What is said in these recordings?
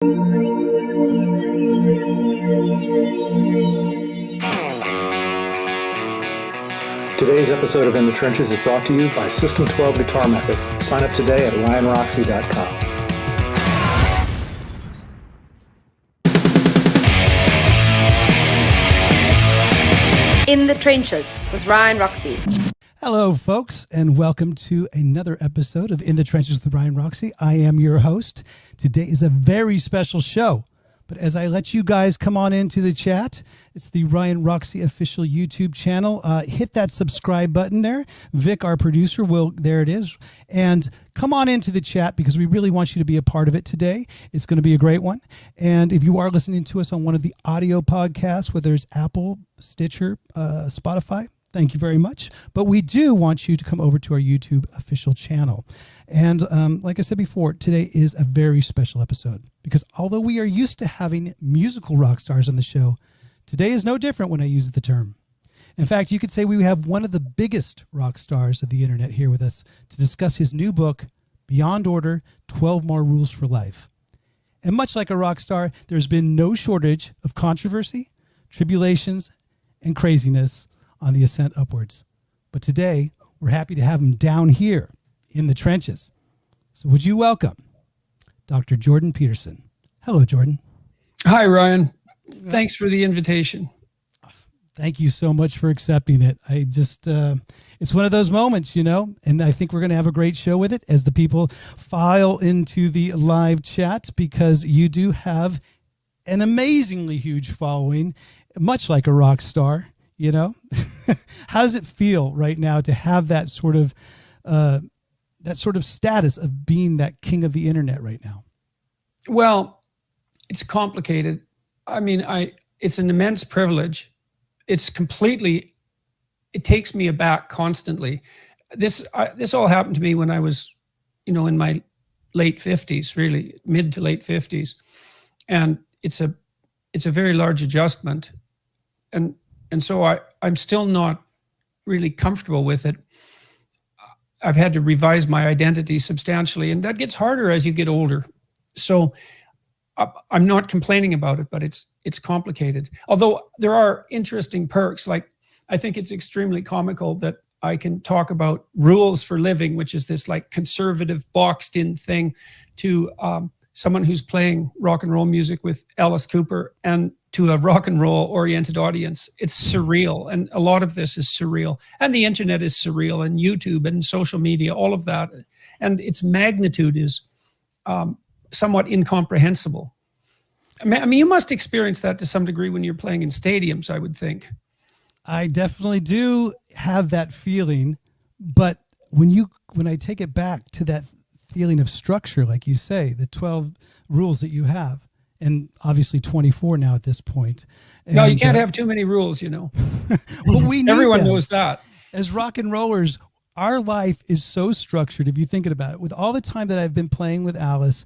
Today's episode of In the Trenches is brought to you by System 12 Guitar Method. Sign up today at ryanroxie.com. In the Trenches with Ryan Roxie. Hello, folks, and welcome to another episode of In the Trenches with Ryan Roxie. I am your host. Today is a very special show. But as I let you guys come on into the chat, it's the Ryan Roxie official YouTube channel. Hit that subscribe button there. Vic, our producer, there it is. And come on into the chat because we really want you to be a part of it today. It's going to be a great one. And if you are listening to us on one of the audio podcasts, whether it's Apple, Stitcher, Spotify, thank you very much. But we do want you to come over to our YouTube official channel. And like I said before, today is a very special episode because although we are used to having musical rock stars on the show, today is no different when I use the term. In fact, you could say we have one of the biggest rock stars of the internet here with us to discuss his new book, Beyond Order, 12 More Rules for Life. And much like a rock star, there's been no shortage of controversy, tribulations, and craziness on the ascent upwards. But today, we're happy to have him down here in the trenches. So would you welcome Dr. Jordan Peterson. Hello, Jordan. Hi, Ryan. Thanks for the invitation. Thank you so much for accepting it. I just, it's one of those moments, you know, and I think we're going to have a great show with it as the people file into the live chat because you do have an amazingly huge following, much like a rock star. You know, how does it feel right now to have that sort of status of being that king of the internet right now? Well, it's complicated. I mean, it's an immense privilege. It takes me aback constantly. This all happened to me when I was, in my late 50s, really mid to late 50s, and it's a very large adjustment, and so I'm still not really comfortable with it. I've had to revise my identity substantially, and that gets harder as you get older. So I'm not complaining about it, but it's complicated. Although there are interesting perks, like I think it's extremely comical that I can talk about rules for living, which is this like conservative boxed in thing, to someone who's playing rock and roll music with Alice Cooper and to a rock and roll oriented audience. It's surreal. And a lot of this is surreal. And the internet is surreal, and YouTube and social media, all of that. And its magnitude is somewhat incomprehensible. I mean, you must experience that to some degree when you're playing in stadiums, I would think. I definitely do have that feeling. But when I take it back to that feeling of structure, like you say, the 12 rules that you have, and obviously 24 now at this point. No, you can't have too many rules, But we need Everyone them. knows that. As rock and rollers, our life is so structured, if you're thinking about it. With all the time that I've been playing with Alice,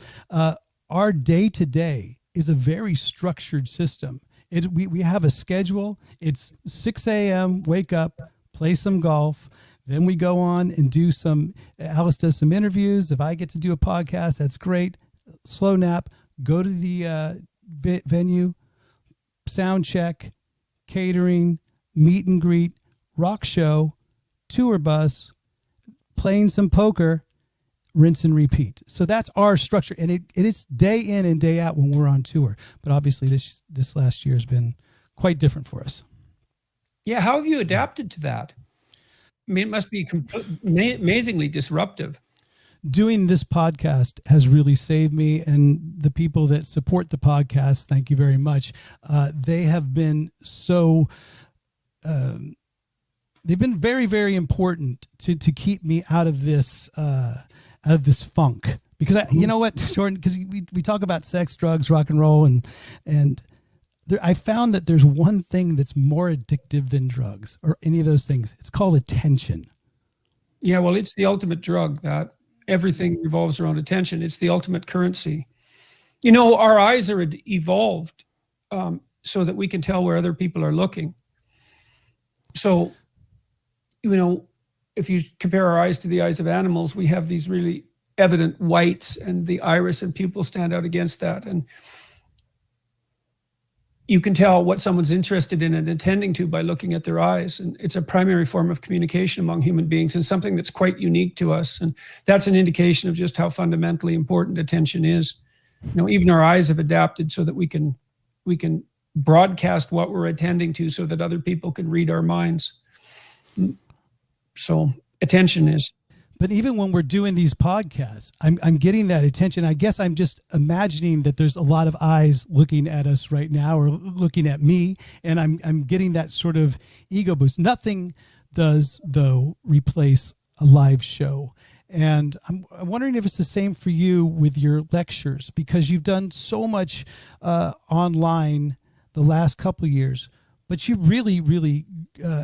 our day-to-day is a very structured system. We have a schedule. It's 6 a.m., wake up, play some golf. Then we go on and Alice does some interviews. If I get to do a podcast, that's great. Slow nap. Go to the venue, sound check, catering, meet and greet, rock show, tour bus, playing some poker, rinse and repeat. So that's our structure. And it's day in and day out when we're on tour. But obviously this last year has been quite different for us. Yeah, how have you adapted to that? I mean, it must be amazingly disruptive. Doing this podcast has really saved me, and the people that support the podcast, thank you very much. They have been they've been very, very important to keep me out of this funk. Because you know what, Jordan? Because we talk about sex, drugs, rock and roll, and I found that there's one thing that's more addictive than drugs or any of those things. It's called attention. Yeah, well, it's the ultimate drug. That everything revolves around attention. It's the ultimate currency. Our eyes are evolved so that we can tell where other people are looking. So, if you compare our eyes to the eyes of animals, we have these really evident whites, and the iris and pupil stand out against that. And you can tell what someone's interested in and attending to by looking at their eyes. And it's a primary form of communication among human beings, and something that's quite unique to us. And that's an indication of just how fundamentally important attention is. Even our eyes have adapted so that we can broadcast what we're attending to so that other people can read our minds. So attention is. But even when we're doing these podcasts, I'm getting that attention. I guess I'm just imagining that there's a lot of eyes looking at us right now, or looking at me, and I'm getting that sort of ego boost. Nothing does, though, replace a live show. And I'm wondering if it's the same for you with your lectures, because you've done so much online the last couple of years, but you really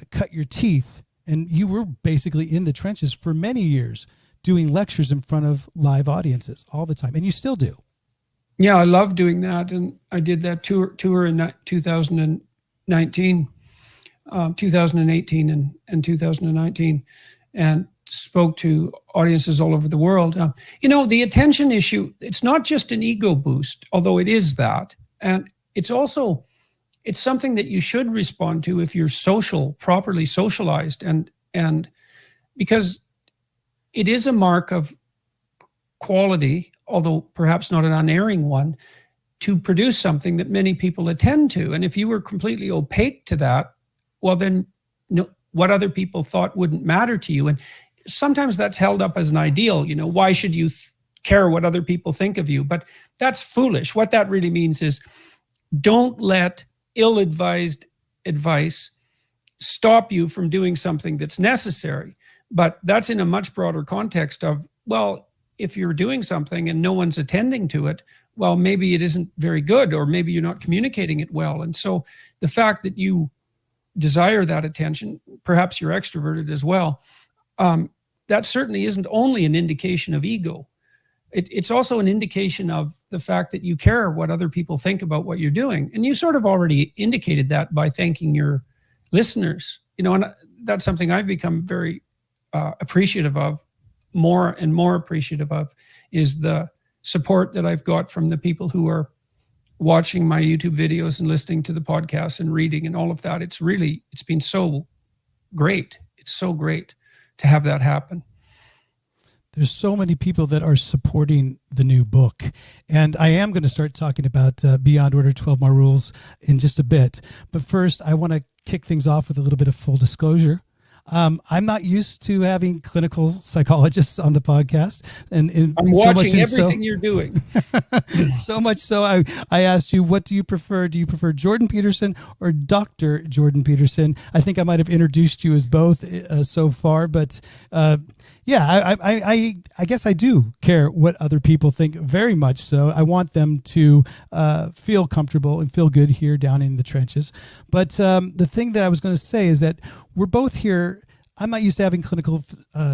cut your teeth. And you were basically in the trenches for many years doing lectures in front of live audiences all the time. And you still do. Yeah, I love doing that. And I did that tour in 2019, 2018 and 2019, and spoke to audiences all over the world. The attention issue, it's not just an ego boost, although it is that. And it's also... it's something that you should respond to if you're properly socialized, and because it is a mark of quality, although perhaps not an unerring one, to produce something that many people attend to. And if you were completely opaque to that, well, then what other people thought wouldn't matter to you. And sometimes that's held up as an ideal. Why should you care what other people think of you? But that's foolish. What that really means is, don't let ill-advised advice stop you from doing something that's necessary. But that's in a much broader context of, well, if you're doing something and no one's attending to it, well, maybe it isn't very good, or maybe you're not communicating it well. And so the fact that you desire that attention, perhaps you're extroverted as well, that certainly isn't only an indication of ego. It's also an indication of the fact that you care what other people think about what you're doing. And you sort of already indicated that by thanking your listeners, and that's something I've become very appreciative of, more and more appreciative of, is the support that I've got from the people who are watching my YouTube videos and listening to the podcasts and reading and all of that. It's been so great. It's so great to have that happen. There's so many people that are supporting the new book. And I am going to start talking about Beyond Order, 12 More Rules in just a bit. But first, I want to kick things off with a little bit of full disclosure. I'm not used to having clinical psychologists on the podcast. And I'm watching everything you're doing. So much so, I asked you, what do you prefer? Do you prefer Jordan Peterson or Dr. Jordan Peterson? I think I might have introduced you as both so far, but I guess I do care what other people think, very much so. I want them to feel comfortable and feel good here down in the trenches. But the thing that I was going to say is that we're both here. I'm not used to having clinical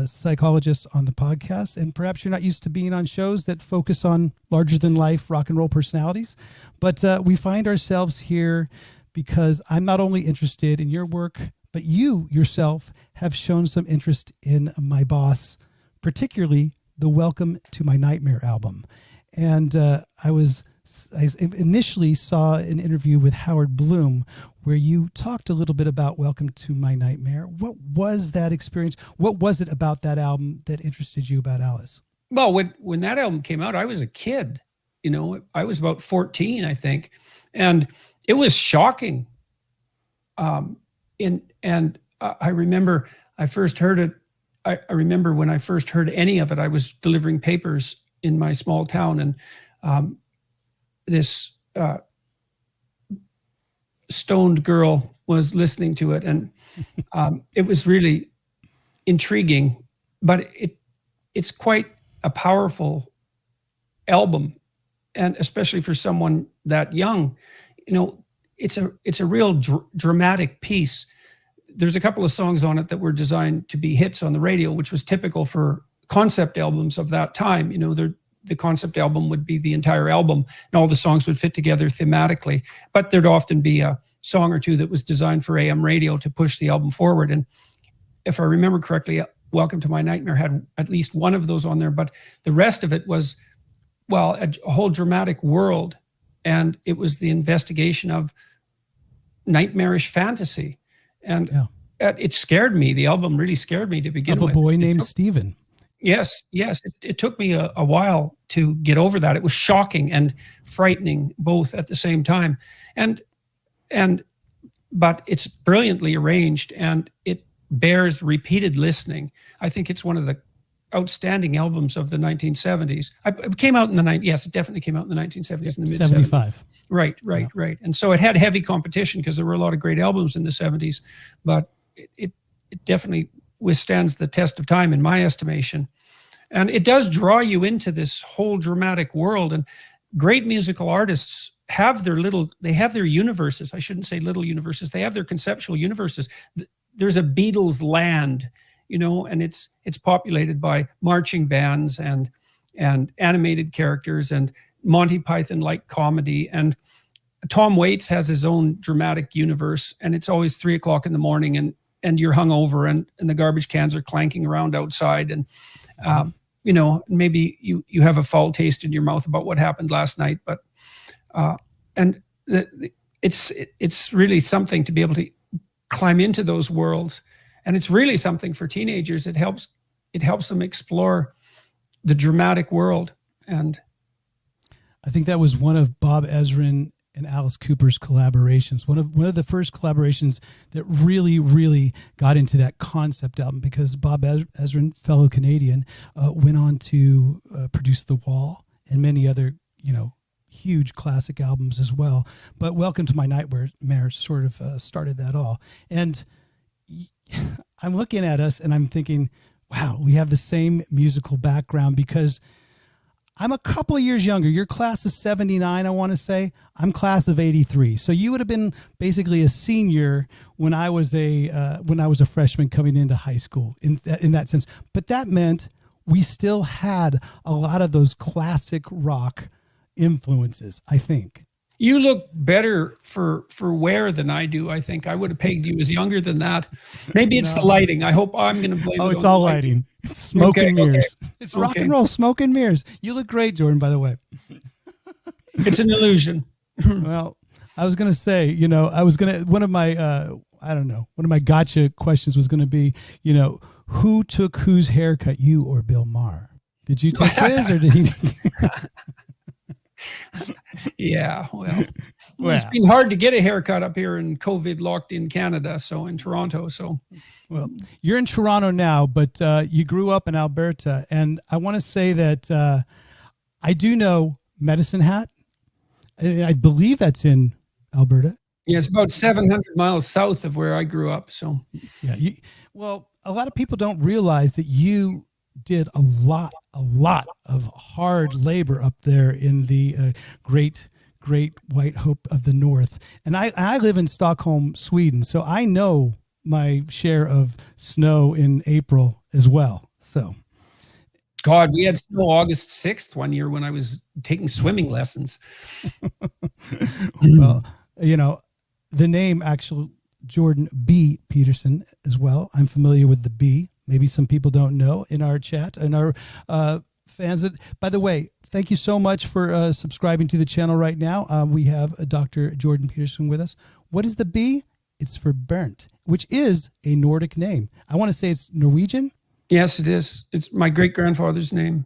psychologists on the podcast, and perhaps you're not used to being on shows that focus on larger than life rock and roll personalities. But we find ourselves here because I'm not only interested in your work, but you yourself have shown some interest in my boss, particularly the Welcome to My Nightmare album. And I initially saw an interview with Howard Bloom where you talked a little bit about Welcome to My Nightmare. What was that experience? What was it about that album that interested you about Alice? Well, when that album came out, I was a kid. I was about 14, I think. And it was shocking. I remember I first heard it. I remember when I first heard any of it, I was delivering papers in my small town, and this stoned girl was listening to it, and it was really intriguing. But it's quite a powerful album, and especially for someone that young, it's a real dramatic piece. There's a couple of songs on it that were designed to be hits on the radio, which was typical for concept albums of that time. The concept album would be the entire album, and all the songs would fit together thematically. But there'd often be a song or two that was designed for AM radio to push the album forward. And if I remember correctly, Welcome to My Nightmare had at least one of those on there, but the rest of it was, well, a whole dramatic world. And it was the investigation of nightmarish fantasy. And it scared me. The album really scared me to begin with. Of a boy named Stephen. Yes. It took me a while to get over that. It was shocking and frightening both at the same time. But it's brilliantly arranged, and it bears repeated listening. I think it's one of the outstanding albums of the 1970s. It came out in the it definitely came out in the 1970s, in the mid 75. Right. And so it had heavy competition because there were a lot of great albums in the 70s, but it definitely withstands the test of time in my estimation. And it does draw you into this whole dramatic world, and great musical artists have their universes. I shouldn't say little universes. They have their conceptual universes. There's a Beatles land, and it's populated by marching bands and animated characters and Monty Python-like comedy. And Tom Waits has his own dramatic universe, and it's always 3:00 in the morning, and you're hungover, and the garbage cans are clanking around outside, and maybe you have a foul taste in your mouth about what happened last night, but it's really something to be able to climb into those worlds, and it's really something for teenagers. It helps them explore the dramatic world. And I think that was one of Bob Ezrin and Alice Cooper's collaborations. One of the first collaborations that really got into that concept album, because Bob Ezrin, fellow Canadian, went on to produce The Wall and many other, huge classic albums as well. But Welcome to My Nightmare sort of started that all. And I'm looking at us and I'm thinking, wow, we have the same musical background, because I'm a couple of years younger. Your class is 79, I want to say. I'm class of 83. So you would have been basically a senior when I was a freshman coming into high school in that sense. But that meant we still had a lot of those classic rock influences, I think. You look better for wear than I do, I think. I would have pegged you as younger than that. Maybe it's the lighting. I hope I'm going to blame it. Oh, it's all lighting. It's smoke and mirrors. Okay. It's rock and roll, smoke and mirrors. You look great, Jordan, by the way. It's an illusion. Well, I was going to say, one of my gotcha questions was going to be, who took whose haircut, you or Bill Maher? Did you take his or did he? Yeah, well, it's been hard to get a haircut up here in COVID locked in Canada, so in Toronto. So, well, you're in Toronto now, but you grew up in Alberta, and I want to say that I do know Medicine Hat. I believe that's in Alberta. Yeah, it's about 700 miles south of where I grew up. So, yeah, a lot of people don't realize that you did a lot of hard labor up there in the great white hope of the North. And I live in Stockholm, Sweden, so I know my share of snow in April as well. So, God, we had snow August 6th one year when I was taking swimming lessons. Well, the name actual Jordan B. Peterson as well. I'm familiar with the B. Maybe some people don't know in our chat and our fans. By the way, thank you so much for subscribing to the channel right now. We have Dr. Jordan Peterson with us. What is the B? It's for Bernt, which is a Nordic name. I want to say it's Norwegian. Yes, it is. It's my great-grandfather's name.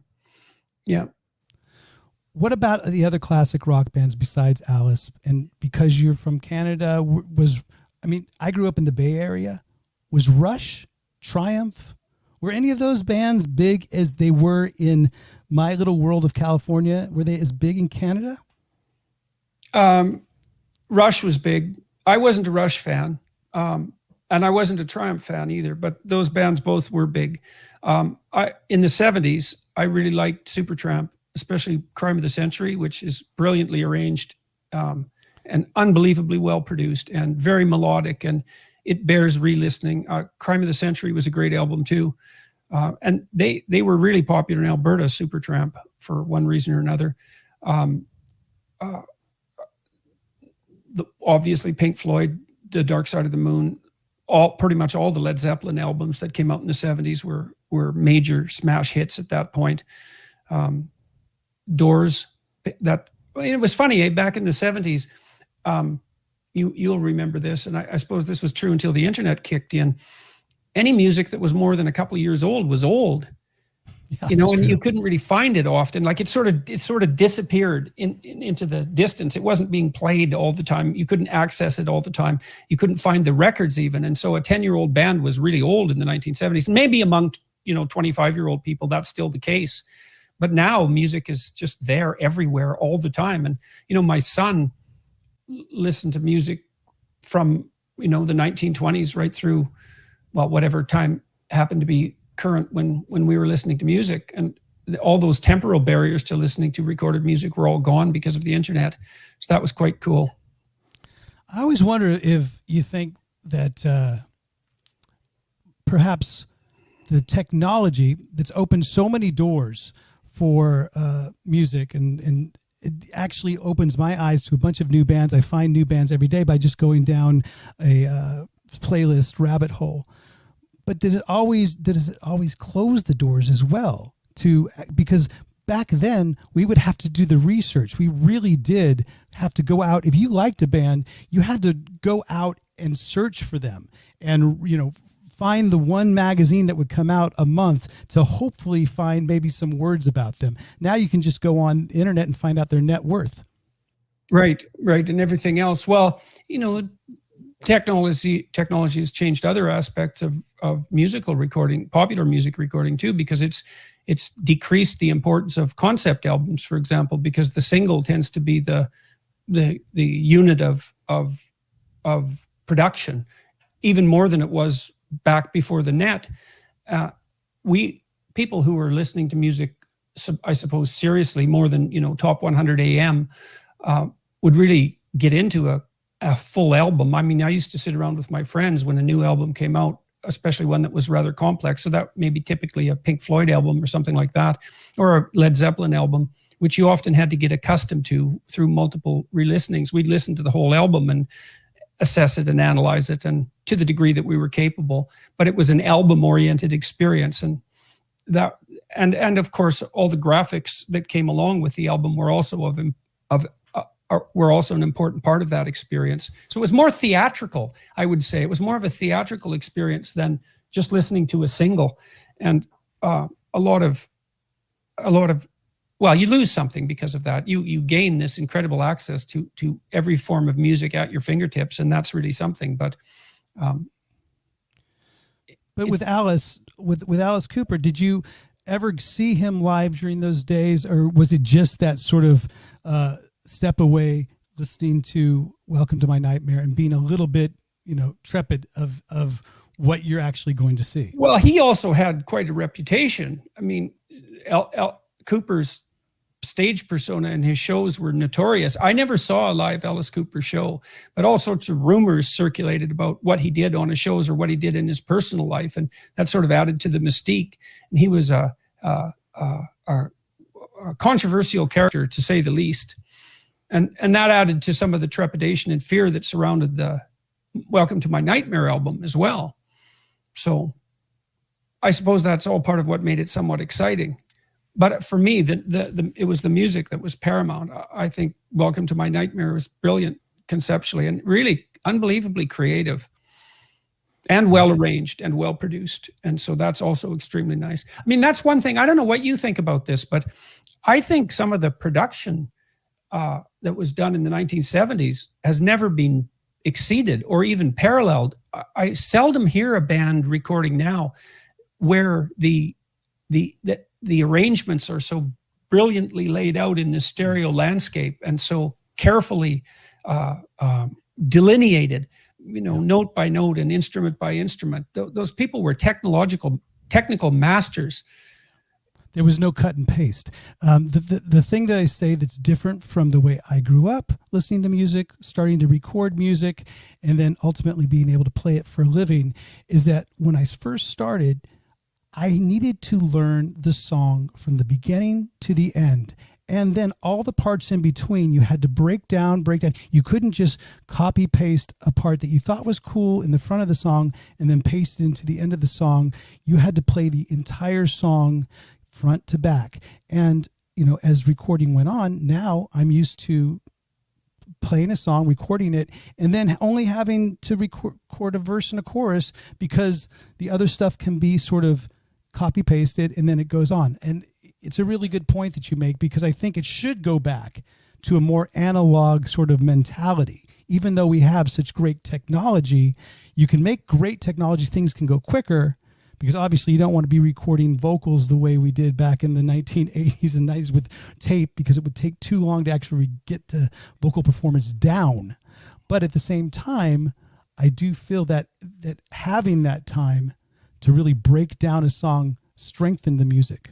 Yeah. What about the other classic rock bands besides Alice? And because you're from Canada, I grew up in the Bay Area. Was Rush, Triumph, were any of those bands big as they were in my little world of California? Were they as big in Canada? Rush was big. I wasn't a Rush fan, and I wasn't a Triumph fan either, but those bands both were big. In the 70s, I really liked Supertramp, especially Crime of the Century, which is brilliantly arranged and unbelievably well produced and very melodic, and it bears re-listening. Crime of the Century was a great album too. And they were really popular in Alberta, Supertramp, for one reason or another. Obviously Pink Floyd, The Dark Side of the Moon, pretty much all the Led Zeppelin albums that came out in the 70s were major smash hits at that point. Doors, it was funny, back in the 70s, you'll remember this, and I suppose this was true until the internet kicked in. Any music that was more than a couple of years old was old. Yeah, and you couldn't really find it often. Like it sort of disappeared into the distance. It wasn't being played all the time. You couldn't access it all the time. You couldn't find the records even. And so a 10-year-old band was really old in the 1970s. Maybe among 25-year-old people, that's still the case. But now music is just there everywhere all the time. And my son listened to music from the 1920s right through, well, whatever time happened to be current when we were listening to music, and all those temporal barriers to listening to recorded music were all gone because of the internet. So that was quite cool. I always wonder if you think that perhaps the technology that's opened so many doors for music and it actually opens my eyes to a bunch of new bands. I find new bands every day by just going down a playlist rabbit hole. But does it always close the doors as well? Because back then we would have to do the research. We really did have to go out. If you liked a band, you had to go out and search for them, and find the one magazine that would come out a month to hopefully find maybe some words about them. Now you can just go on the internet and find out their net worth. Right, and everything else. Well, technology has changed other aspects of musical recording, popular music recording too, because it's decreased the importance of concept albums, for example, because the single tends to be the unit of production, even more than it was back before the net. People who are listening to music, I suppose, seriously, more than Top 100 AM, would really get into a full album. I mean, I used to sit around with my friends when a new album came out, especially one that was rather complex. So that may be typically a Pink Floyd album or something like that, or a Led Zeppelin album, which you often had to get accustomed to through multiple re-listenings. We'd listen to the whole album and assess it and analyze it, and to the degree that we were capable. But it was an album-oriented experience, and of course all the graphics that came along with the album were also were also an important part of that experience. So it was more theatrical, I would say. It was more of a theatrical experience than just listening to a single. And a lot of, well, you lose something because of that. You gain this incredible access to every form of music at your fingertips, and that's really something. But with Alice Cooper, did you ever see him live during those days, or was it just that sort of step away, listening to Welcome to My Nightmare and being a little bit, trepid of what you're actually going to see? Well, he also had quite a reputation. I mean, Cooper's stage persona and his shows were notorious. I never saw a live Alice Cooper show, but all sorts of rumors circulated about what he did on his shows or what he did in his personal life, and that sort of added to the mystique. And he was a controversial character, to say the least. And that added to some of the trepidation and fear that surrounded the Welcome to My Nightmare album as well. So I suppose that's all part of what made it somewhat exciting. But for me, it was the music that was paramount. I think Welcome to My Nightmare was brilliant conceptually and really unbelievably creative and well arranged and well produced. And so that's also extremely nice. I mean, that's one thing. I don't know what you think about this, but I think some of the production that was done in the 1970s has never been exceeded or even paralleled. I seldom hear a band recording now where the arrangements are so brilliantly laid out in the stereo landscape and so carefully delineated, note by note and instrument by instrument. Those people were technical masters. There was no cut and paste. The thing that I say that's different from the way I grew up listening to music, starting to record music, and then ultimately being able to play it for a living is that when I first started, I needed to learn the song from the beginning to the end. And then all the parts in between, you had to break down. You couldn't just copy paste a part that you thought was cool in the front of the song and then paste it into the end of the song. You had to play the entire song front to back. And, as recording went on, now I'm used to playing a song, recording it, and then only having to record a verse and a chorus because the other stuff can be sort of copy pasted and then it goes on. And it's a really good point that you make, because I think it should go back to a more analog sort of mentality. Even though we have such great technology, you can make great technology, things can go quicker, because obviously you don't want to be recording vocals the way we did back in the 1980s and 90s with tape, because it would take too long to actually get the vocal performance down. But at the same time, I do feel that having that time to really break down a song strengthened the music.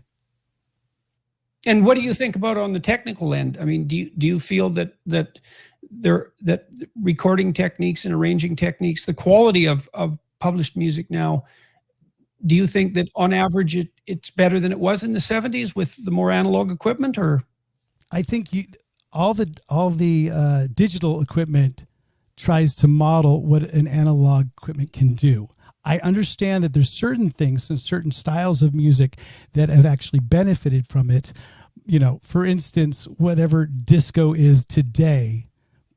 And what do you think about on the technical end? I mean, do you feel that recording techniques and arranging techniques, the quality of published music now, do you think that on average it's better than it was in the 70s with the more analog equipment? Or I think all the digital equipment tries to model what an analog equipment can do. I understand that there's certain things and certain styles of music that have actually benefited from it. For instance, whatever disco is today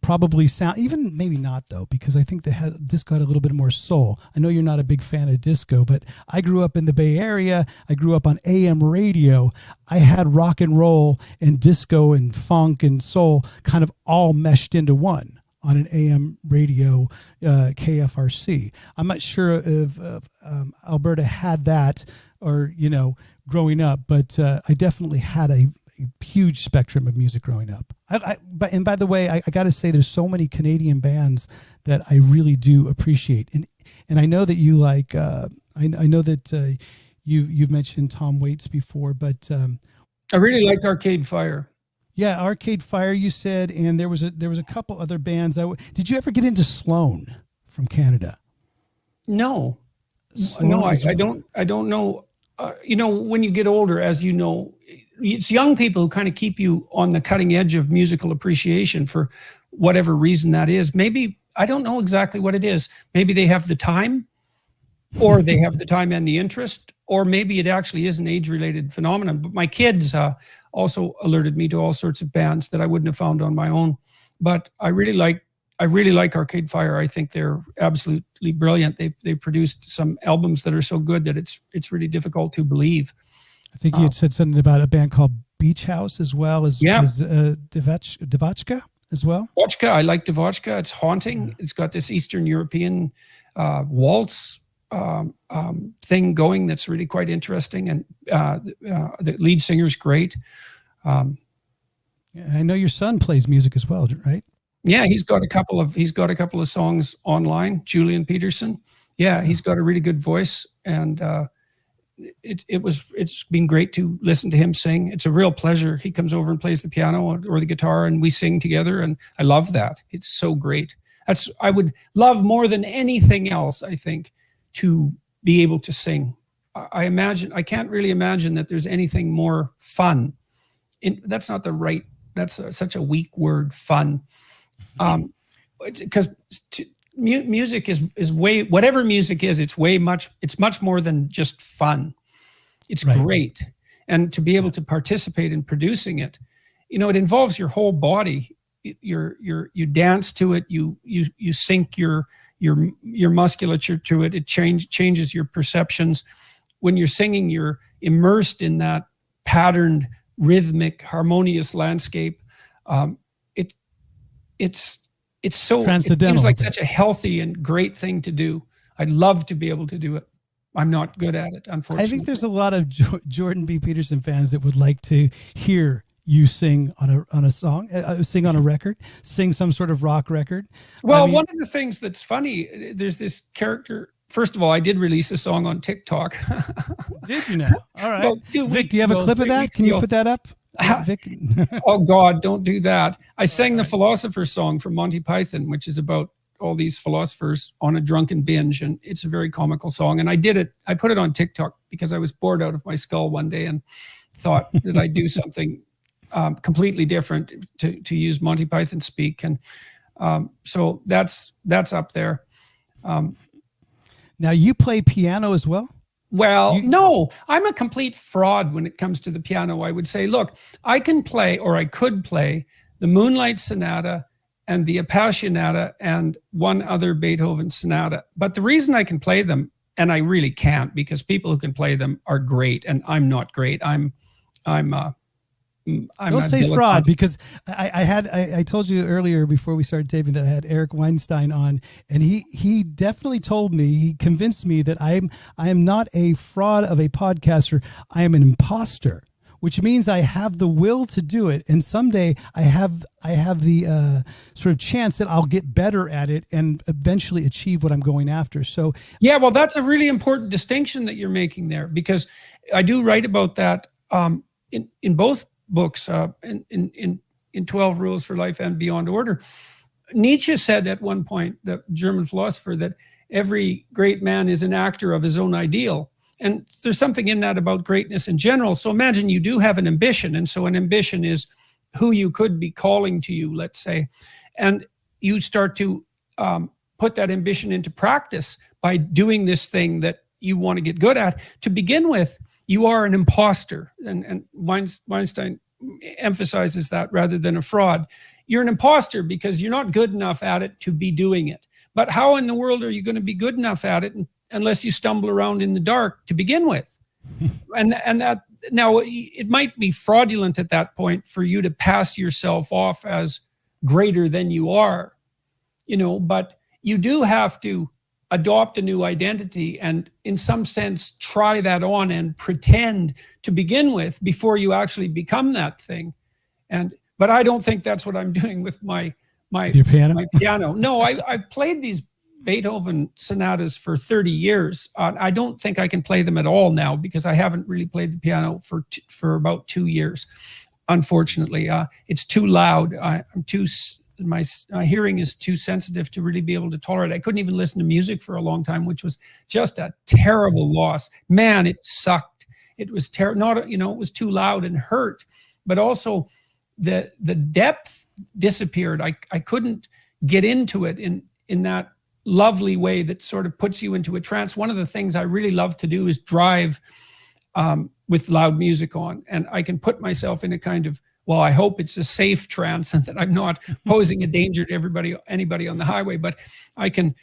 probably sound, even maybe not though, because I think disco had a little bit more soul. I know you're not a big fan of disco, but I grew up in the Bay Area. I grew up on AM radio. I had rock and roll and disco and funk and soul kind of all meshed into one on an AM radio, KFRC. I'm not sure if Alberta had that or, growing up, but I definitely had a huge spectrum of music growing up. And by the way, I got to say, there's so many Canadian bands that I really do appreciate. And I know that you like, I know that you've mentioned Tom Waits before, but I really liked Arcade Fire. Yeah, Arcade Fire, you said, and there was a couple other bands. Did you ever get into Sloan from Canada? No, Sloan no, I don't know. When you get older, as you know, it's young people who kind of keep you on the cutting edge of musical appreciation for whatever reason that is. Maybe, I don't know exactly what it is. Maybe they have the time, or they have the time and the interest, or maybe it actually is an age-related phenomenon. But my kids also alerted me to all sorts of bands that I wouldn't have found on my own. But I really like Arcade Fire. I think they're absolutely brilliant. They've produced some albums that are so good that it's really difficult to believe. I think you had said something about a band called Beach House as well as Devotchka as well. Devotchka, I like Devotchka. It's haunting. Yeah. It's got this Eastern European waltz thing going that's really quite interesting, and the lead singer's great. I know your son plays music as well, right? Yeah, he's got a couple of songs online. Julian Peterson. Yeah, he's got a really good voice, and it's been great to listen to him sing. It's a real pleasure. He comes over and plays the piano or the guitar, and we sing together, and I love that. It's so great. I would love more than anything else, I think, to be able to sing. I can't really imagine that there's anything more fun. That's such a weak word, fun. Because music is way, whatever music is, it's much more than just fun. It's right. Great. And to be able to participate in producing it, it involves your whole body. You dance to it, you sync your musculature to it. It changes your perceptions. When you're singing, you're immersed in that patterned, rhythmic, harmonious landscape. It seems like such a healthy and great thing to do. I'd love to be able to do it. I'm not good at it, unfortunately. I think there's a lot of Jordan B. Peterson fans that would like to hear you sing on a song, sing on a record, sing some sort of rock record. Well, one of the things that's funny, there's this character. First of all, I did release a song on TikTok. Did you now? All right. Well, Vic, do you have a clip of that? Can you put that up? Vic? Oh God, don't do that. I sang the Philosopher song from Monty Python, which is about all these philosophers on a drunken binge, and it's a very comical song. And I put it on TikTok because I was bored out of my skull one day and thought that I'd do something completely different, to use Monty Python speak. And so that's up there. Now you play piano as well? Well, no, I'm a complete fraud when it comes to the piano. I would say, look, I can play, or I could play, the Moonlight Sonata and the Appassionata and one other Beethoven sonata. But the reason I can play them, and I really can't, because people who can play them are great, and I'm not great. I'm Don't say fraud, because I told you earlier before we started taping that I had Eric Weinstein on, and he definitely told me, he convinced me that I am not a fraud of a podcaster. I am an imposter, which means I have the will to do it, and someday I have the sort of chance that I'll get better at it and eventually achieve what I'm going after. So yeah, well, that's a really important distinction that you're making there, because I do write about that in both books, in 12 Rules for Life and Beyond Order. Nietzsche said at one point, the German philosopher, that every great man is an actor of his own ideal. And there's something in that about greatness in general. So imagine you do have an ambition. And so an ambition is who you could be calling to you, let's say. And you start to put that ambition into practice by doing this thing that you want to get good at. To begin with, you are an imposter. And Weinstein emphasizes that rather than a fraud. You're an imposter because you're not good enough at it to be doing it. But how in the world are you going to be good enough at it unless you stumble around in the dark to begin with? and that, now it might be fraudulent at that point for you to pass yourself off as greater than you are, but you do have to adopt a new identity and in some sense try that on and pretend to begin with before you actually become that thing. But I don't think that's what I'm doing with my piano. My piano. No, I've played these Beethoven sonatas for 30 years. I don't think I can play them at all now because I haven't really played the piano for about 2 years. Unfortunately, it's too loud. My hearing is too sensitive to really be able to tolerate it. I couldn't even listen to music for a long time, which was just a terrible loss. Man, it sucked. It was terrible. It was too loud and hurt, but also the depth disappeared. I couldn't get into it in that lovely way that sort of puts you into a trance. One of the things I really love to do is drive with loud music on, and I can put myself in a kind of, well, I hope it's a safe trance and that I'm not posing a danger to anybody on the highway, but I can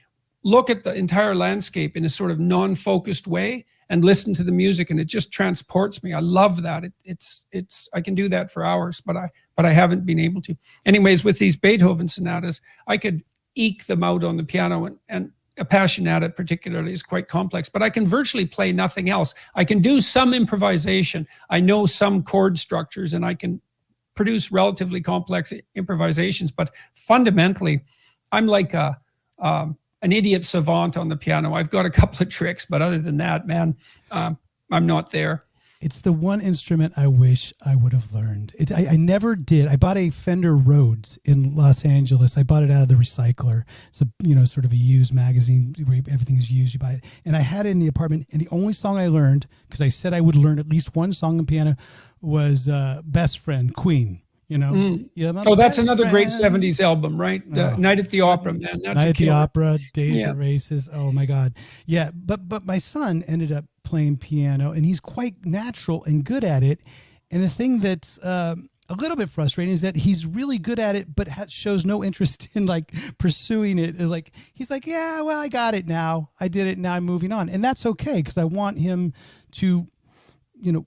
look at the entire landscape in a sort of non-focused way and listen to the music, and it just transports me. I love that. I can do that for hours, but I haven't been able to. Anyways, with these Beethoven sonatas, I could eke them out on the piano, and Appassionata particularly is quite complex, but I can virtually play nothing else. I can do some improvisation. I know some chord structures, and I can produce relatively complex improvisations, but fundamentally, I'm like an idiot savant on the piano. I've got a couple of tricks, but other than that, man, I'm not there. It's the one instrument I wish I would have learned. I never did. I bought a Fender Rhodes in Los Angeles. I bought it out of the recycler. It's a sort of a used magazine where everything is used. You buy it, and I had it in the apartment. And the only song I learned, because I said I would learn at least one song on piano, was "Best Friend," Queen. Oh, that's another great 70s album, right? Night at the Opera, man. That's Night at the Opera, Day at the Races. Oh my God. Yeah. But my son ended up playing piano, and he's quite natural and good at it. And the thing that's a little bit frustrating is that he's really good at it, but shows no interest in pursuing it. Like, he's like, yeah, well, I got it now. I did it. Now I'm moving on. And that's okay, because I want him to,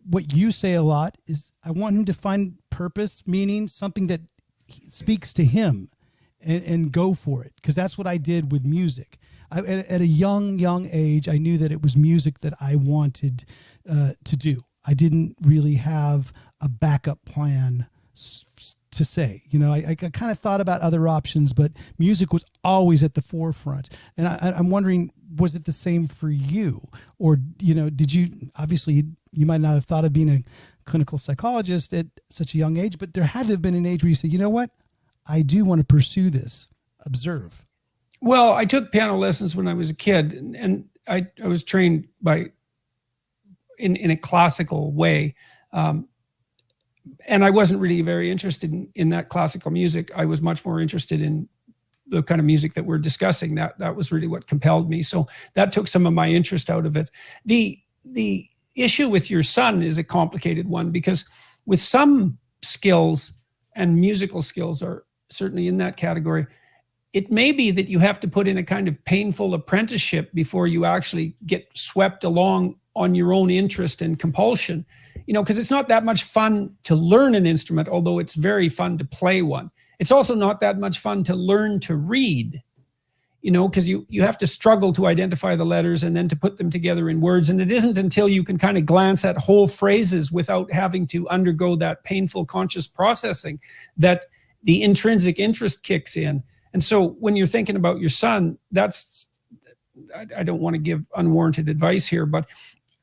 what you say a lot is I want him to find purpose, meaning, something that speaks to him, and go for it. Because that's what I did with music. At a young age, I knew that it was music that I wanted to do. I didn't really have a backup plan to say. I kind of thought about other options, but music was always at the forefront. And I'm wondering, was it the same for you? Or, did you, obviously, you might not have thought of being a clinical psychologist at such a young age, but there had to have been an age where you said, you know what? I do want to pursue this. Observe. Well, I took piano lessons when I was a kid, and I was trained in a classical way. and I wasn't really very interested in that classical music. I was much more interested in the kind of music that we're discussing. That was really what compelled me. So that took some of my interest out of it. The issue with your son is a complicated one, because with some skills, and musical skills are certainly in that category, it may be that you have to put in a kind of painful apprenticeship before you actually get swept along on your own interest and compulsion, because it's not that much fun to learn an instrument, although it's very fun to play one. It's also not that much fun to learn to read, because you have to struggle to identify the letters and then to put them together in words. And it isn't until you can kind of glance at whole phrases without having to undergo that painful conscious processing that the intrinsic interest kicks in. And so when you're thinking about your son, I don't want to give unwarranted advice here, but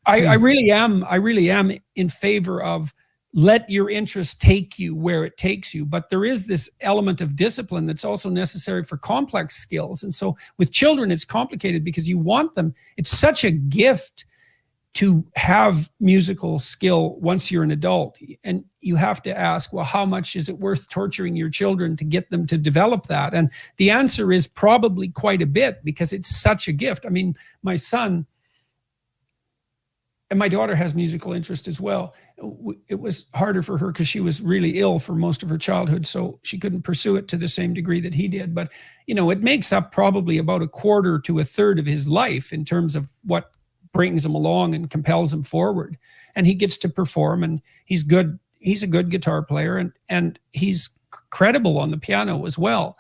I really am in favor of let your interest take you where it takes you. But there is this element of discipline that's also necessary for complex skills. And so with children, it's complicated because you want them. It's such a gift to have musical skill once you're an adult. And you have to ask, well, how much is it worth torturing your children to get them to develop that? And the answer is probably quite a bit, because it's such a gift. I mean, my son and my daughter has musical interest as well. It was harder for her because she was really ill for most of her childhood, so she couldn't pursue it to the same degree that he did. But, it makes up probably about a quarter to a third of his life in terms of what brings him along and compels him forward. And he gets to perform, and he's good. He's a good guitar player, and he's credible on the piano as well.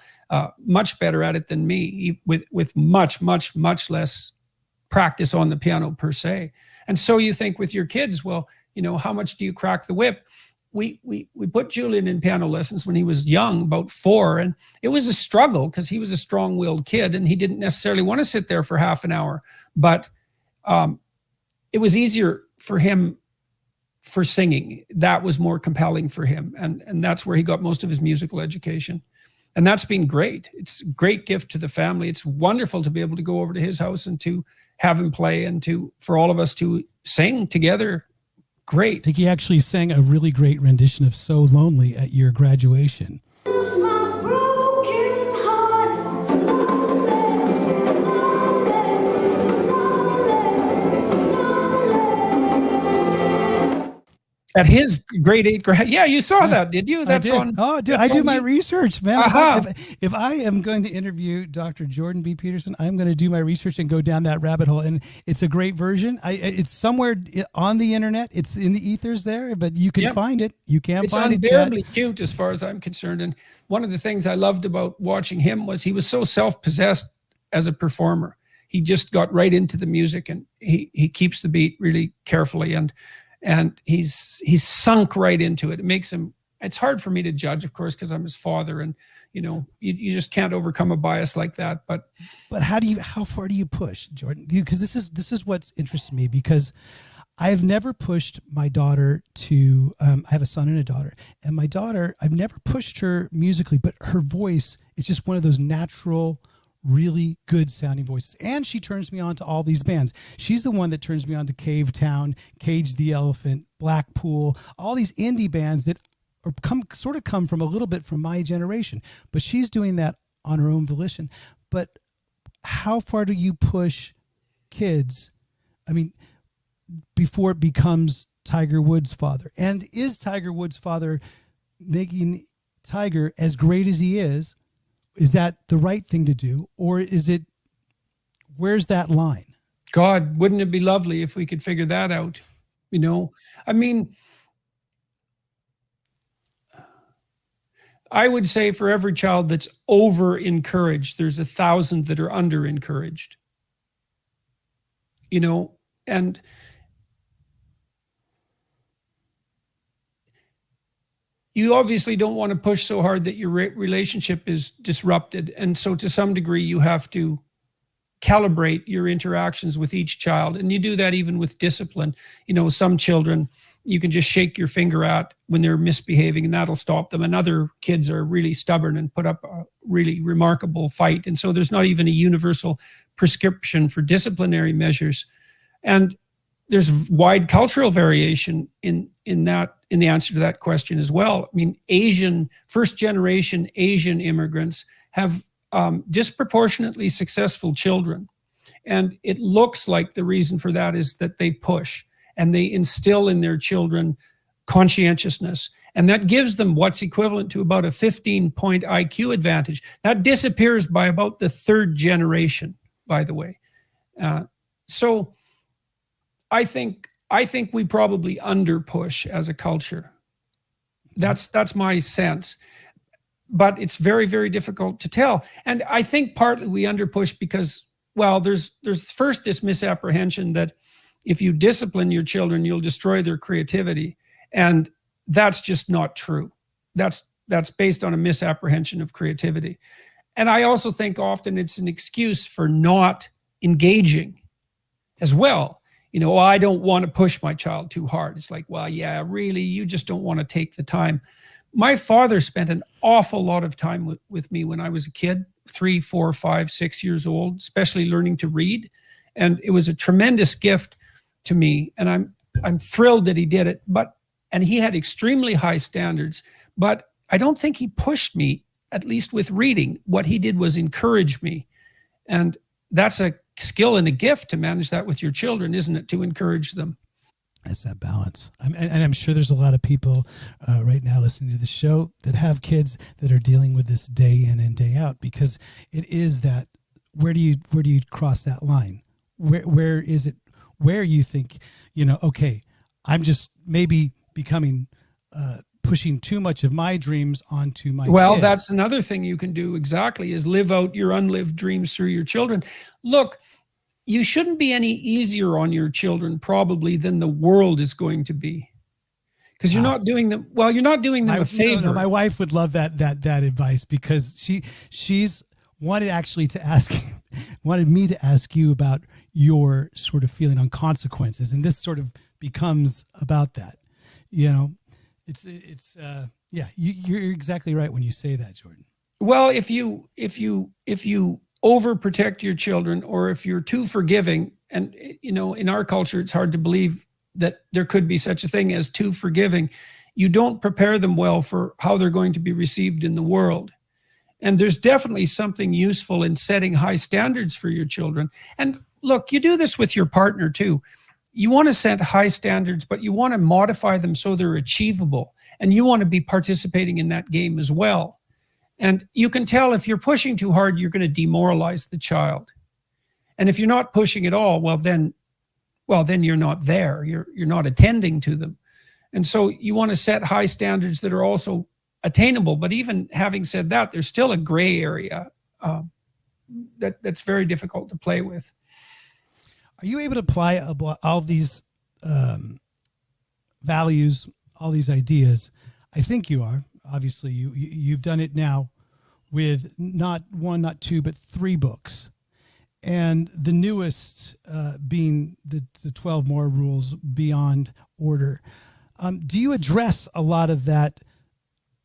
Much better at it than me, with much, much, much less practice on the piano per se. And so you think with your kids, well, how much do you crack the whip? We put Julian in piano lessons when he was young, about 4, and it was a struggle because he was a strong-willed kid and he didn't necessarily want to sit there for half an hour. But it was easier for him for singing. That was more compelling for him, and that's where he got most of his musical education. And that's been great. It's a great gift to the family. It's wonderful to be able to go over to his house and to have him play, and for all of us to sing together. Great. I think he actually sang a really great rendition of So Lonely at your graduation. At his grade 8 grad. Yeah, you saw that, did you? That's I did. I do my research, man. Uh-huh. If I am going to interview Dr. Jordan B. Peterson, I'm going to do my research and go down that rabbit hole. And it's a great version. It's somewhere on the internet. It's in the ethers there, but you can find it. You can find it. It's unbearably cute as far as I'm concerned. And one of the things I loved about watching him was he was so self-possessed as a performer. He just got right into the music, and he keeps the beat really carefully, and he's sunk right into it. It makes him, it's hard for me to judge, of course, because I'm his father, and you just can't overcome a bias like that. But how far do you push, Jordan? Because this is what interests me, because I've never pushed my daughter to, I have a son and a daughter, and my daughter, I've never pushed her musically, but her voice is just one of those natural, really good sounding voices. And she turns me on to all these bands. She's the one that turns me on to Cave Town, Cage the Elephant, Blackpool, all these indie bands that come from a little bit from my generation. But she's doing that on her own volition. But how far do you push kids? I mean, before it becomes Tiger Woods' father? And is Tiger Woods' father making Tiger as great as he is? Is that the right thing to do? Or where's that line? God, wouldn't it be lovely if we could figure that out? I mean, I would say for every child that's over encouraged, there's 1,000 that are under encouraged. And you obviously don't want to push so hard that your relationship is disrupted. And so to some degree, you have to calibrate your interactions with each child. And you do that even with discipline. Some children you can just shake your finger at when they're misbehaving, and that'll stop them. And other kids are really stubborn and put up a really remarkable fight. And so there's not even a universal prescription for disciplinary measures. And there's wide cultural variation in the answer to that question as well. I mean, first generation Asian immigrants have disproportionately successful children. And it looks like the reason for that is that they push and they instill in their children conscientiousness. And that gives them what's equivalent to about a 15-point IQ advantage. That disappears by about the third generation, by the way. So I think we probably under-push as a culture. That's my sense. But it's very, very difficult to tell. And I think partly we under-push because, well, there's first this misapprehension that if you discipline your children, you'll destroy their creativity. And that's just not true. That's based on a misapprehension of creativity. And I also think often it's an excuse for not engaging as well. You know, I don't want to push my child too hard. It's like, well, yeah, really, you just don't want to take the time. My father spent an awful lot of time with me when I was a kid, 3, 4, 5, 6 years old, especially learning to read. And it was a tremendous gift to me. And I'm thrilled that he did it. And he had extremely high standards, but I don't think he pushed me, at least with reading. What he did was encourage me. And that's a skill and a gift to manage that with your children, isn't it? To encourage them. It's that balance. And I'm sure there's a lot of people right now listening to the show that have kids that are dealing with this day in and day out, because it is that, where do you cross that line? Where is it, where you think, okay, I'm just maybe becoming, pushing too much of my dreams onto my kid. That's another thing you can do exactly, is live out your unlived dreams through your children. Look, you shouldn't be any easier on your children probably than the world is going to be, because you're not doing them a favor. No, my wife would love that advice, because she's wanted me to ask you about your sort of feeling on consequences, and this sort of becomes about that. You're exactly right when you say that, Jordan. Well, if you overprotect your children, or if you're too forgiving, and in our culture it's hard to believe that there could be such a thing as too forgiving, you don't prepare them well for how they're going to be received in the world. And there's definitely something useful in setting high standards for your children. And look, you do this with your partner too. You want to set high standards, but you want to modify them so they're achievable. And you want to be participating in that game as well. And you can tell if you're pushing too hard, you're going to demoralize the child. And if you're not pushing at all, well then you're not there. You're not attending to them. And so you want to set high standards that are also attainable. But even having said that, there's still a gray area that's very difficult to play with. Are you able to apply all these values, all these ideas? I think you are. Obviously, you've done it now with not one, not two, but 3 books. And the newest being the 12 More Rules Beyond Order. Do you address a lot of that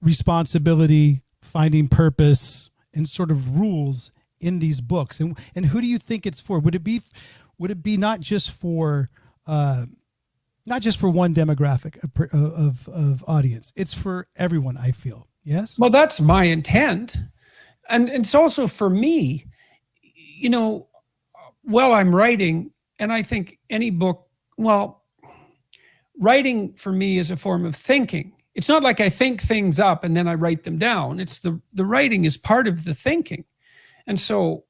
responsibility, finding purpose, and sort of rules in these books? And who do you think it's for? Would it be not just for one demographic of audience? It's for everyone, I feel. Yes? Well, that's my intent. And it's also for me, while I'm writing, and I think any book, writing for me is a form of thinking. It's not like I think things up and then I write them down. It's the writing is part of the thinking. And so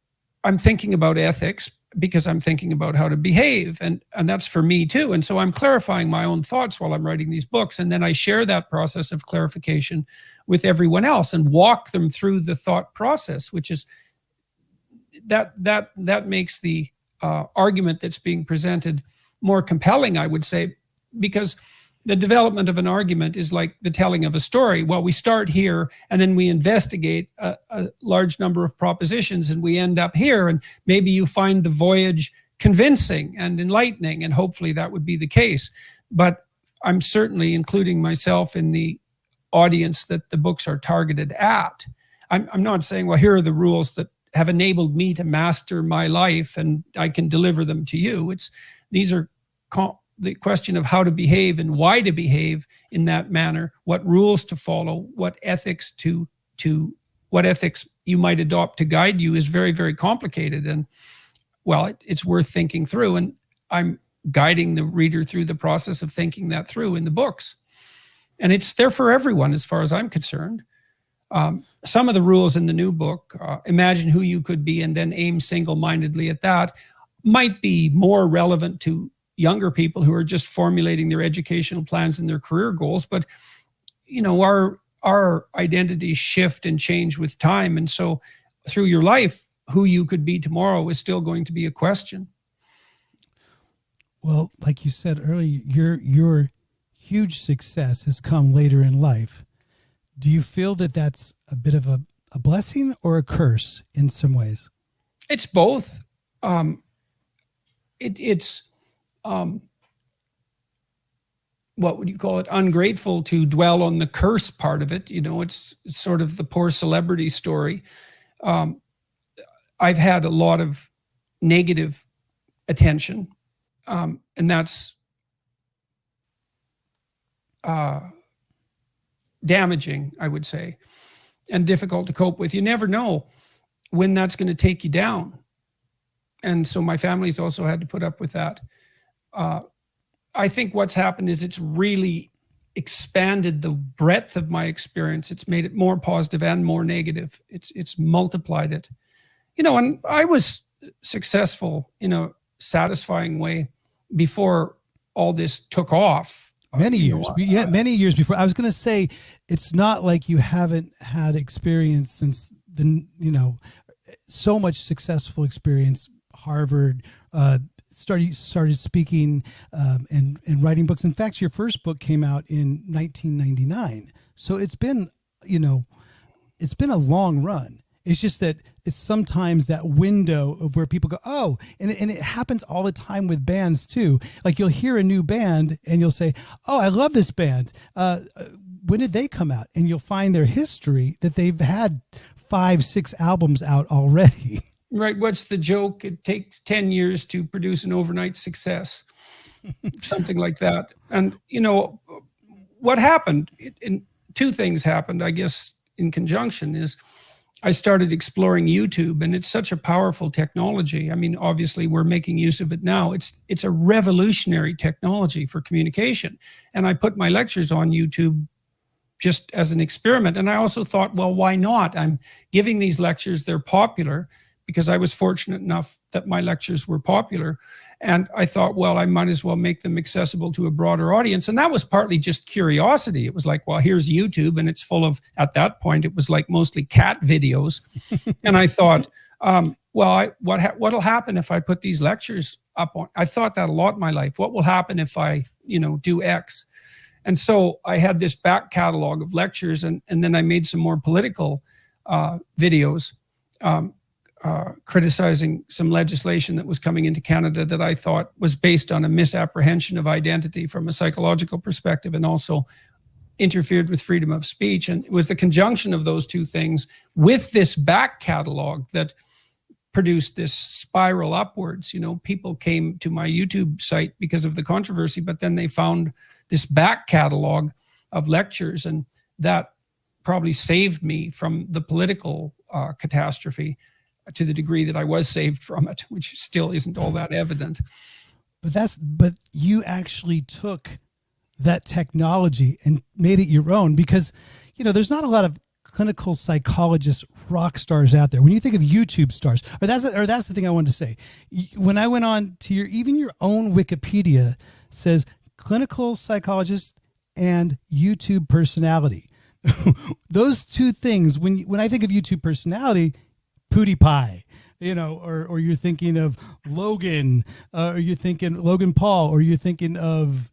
I'm thinking about ethics because I'm thinking about how to behave, and that's for me too. And so I'm clarifying my own thoughts while I'm writing these books, and then I share that process of clarification with everyone else and walk them through the thought process, which is that makes the argument that's being presented more compelling, I would say, because the development of an argument is like the telling of a story. Well, we start here and then we investigate a large number of propositions and we end up here, and maybe you find the voyage convincing and enlightening, and hopefully that would be the case. But I'm certainly including myself in the audience that the books are targeted at. I'm not saying, well, here are the rules that have enabled me to master my life and I can deliver them to you. These are the question of how to behave and why to behave in that manner, what rules to follow, what ethics what ethics you might adopt to guide you is very, very complicated. And well, it's worth thinking through. And I'm guiding the reader through the process of thinking that through in the books. And it's there for everyone as far as I'm concerned. Some of the rules in the new book, imagine who you could be and then aim single-mindedly at that, might be more relevant to younger people who are just formulating their educational plans and their career goals. But, our identities shift and change with time. And so through your life, who you could be tomorrow is still going to be a question. Well, like you said earlier, your huge success has come later in life. Do you feel that that's a bit of a blessing or a curse in some ways? It's both. It's what would you call it? Ungrateful to dwell on the curse part of it. It's sort of the poor celebrity story. I've had a lot of negative attention, and that's damaging, I would say, and difficult to cope with. You never know when that's going to take you down. And so my family's also had to put up with that. I think what's happened is it's really expanded the breadth of my experience. It's made it more positive and more negative. It's multiplied it. And I was successful in a satisfying way before all this took off. Many years before. I was going to say, it's not like you haven't had experience since so much successful experience. Harvard, started speaking and writing books. In fact, your first book came out in 1999. So it's been a long run. It's just that it's sometimes that window of where people go, oh, and it happens all the time with bands too. Like you'll hear a new band and you'll say, oh, I love this band. When did they come out? And you'll find their history that they've had 5-6 albums out already. Right. What's the joke? It takes 10 years to produce an overnight success, something like that. And, what happened, two things happened, I guess, in conjunction is I started exploring YouTube, and it's such a powerful technology. I mean, obviously we're making use of it now. It's a revolutionary technology for communication. And I put my lectures on YouTube just as an experiment. And I also thought, well, why not? I'm giving these lectures, they're popular, because I was fortunate enough that my lectures were popular. And I thought, well, I might as well make them accessible to a broader audience. And that was partly just curiosity. It was like, well, here's YouTube, and it's full of, at that point, it was like mostly cat videos. And I thought, what'll happen if I put these lectures up on? I thought that a lot in my life. What will happen if I, do X? And so I had this back catalog of lectures, and then I made some more political videos. Criticizing some legislation that was coming into Canada that I thought was based on a misapprehension of identity from a psychological perspective, and also interfered with freedom of speech. And it was the conjunction of those two things with this back catalog that produced this spiral upwards. People came to my YouTube site because of the controversy, but then they found this back catalog of lectures, and that probably saved me from the political catastrophe, to the degree that I was saved from it, which still isn't all that evident. But you actually took that technology and made it your own, because, there's not a lot of clinical psychologist rock stars out there. When you think of YouTube stars, or that's the thing I wanted to say. When I went on to your own Wikipedia says clinical psychologist and YouTube personality. Those two things, when I think of YouTube personality, PewDiePie, or you're thinking of Logan, or you're thinking Logan Paul, or you're thinking of,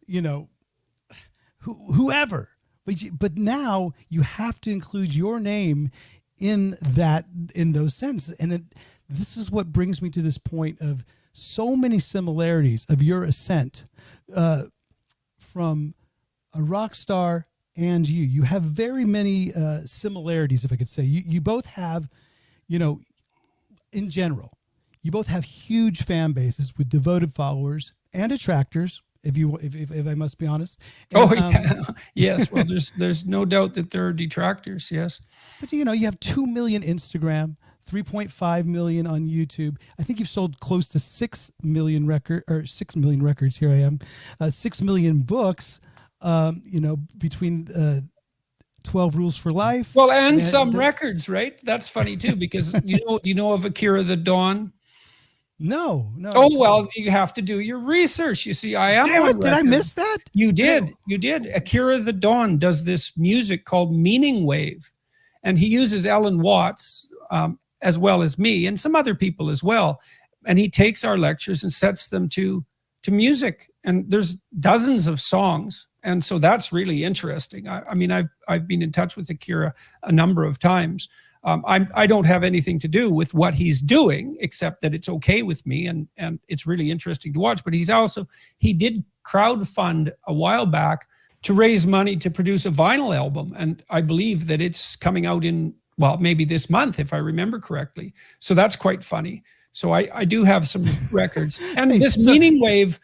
whoever. But now you have to include your name in those sentences. And this is what brings me to this point of so many similarities of your ascent from a rock star and you. You have very many similarities, if I could say. You both have, in general, you both have huge fan bases with devoted followers and detractors if I must be honest. Oh, And, yeah. Yes. Well, there's no doubt that there are detractors. Yes. But you have 2 million Instagram, 3.5 million on YouTube. I think you've sold close to 6 million records. Here I am, 6 million books. Between 12 Rules for Life. Well, and some records, right? That's funny too, because do you know of Akira the Dawn? No. Oh, well, you have to do your research. You see, I am. Damn it, did I miss that? You did. Akira the Dawn does this music called Meaning Wave, and he uses Ellen Watts as well as me and some other people as well. And he takes our lectures and sets them to music. And there's dozens of songs. And so that's really interesting. I mean, I've been in touch with Akira a number of times. I don't have anything to do with what he's doing, except that it's okay with me, and it's really interesting to watch. But he did crowdfund a while back to raise money to produce a vinyl album, and I believe that it's coming out maybe this month, if I remember correctly. So that's quite funny. So I do have some records, and Meaning Wave.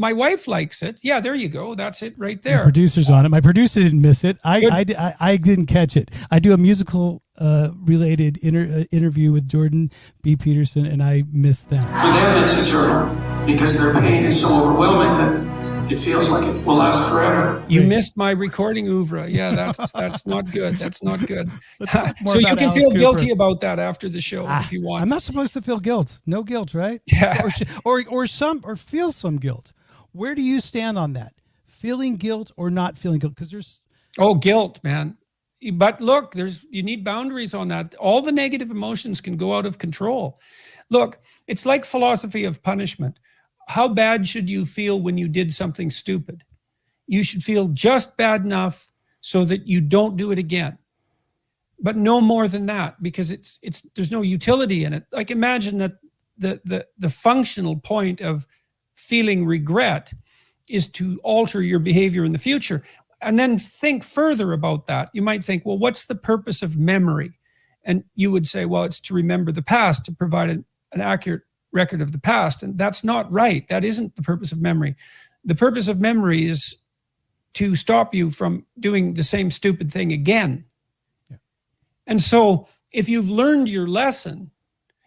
My wife likes it. Yeah, there you go. That's it right there. My producer's on it. My producer didn't miss it. I didn't catch it. I do a musical related interview with Jordan B. Peterson, and I missed that. For them, it's eternal because their pain is so overwhelming that it feels like it will last forever. You missed my recording oeuvre. Yeah, that's not good. That's not good. So you can Alice feel Cooper. guilty about that after the show if you want. I'm not supposed to feel guilt. No guilt, right? Yeah. Or feel some guilt. Where do you stand on that? Feeling guilt or not feeling guilt? Because there's guilt, man. But look, you need boundaries on that. All the negative emotions can go out of control. Look, it's like philosophy of punishment. How bad should you feel when you did something stupid? You should feel just bad enough so that you don't do it again. But no more than that, because there's no utility in it. Like, imagine that the functional point of feeling regret is to alter your behavior in the future. And then think further about that. You might think, well, what's the purpose of memory? And you would say, well, it's to remember the past, to provide an accurate record of the past. And that's not right. That isn't the purpose of memory. The purpose of memory is to stop you from doing the same stupid thing again. Yeah. And so if you've learned your lesson,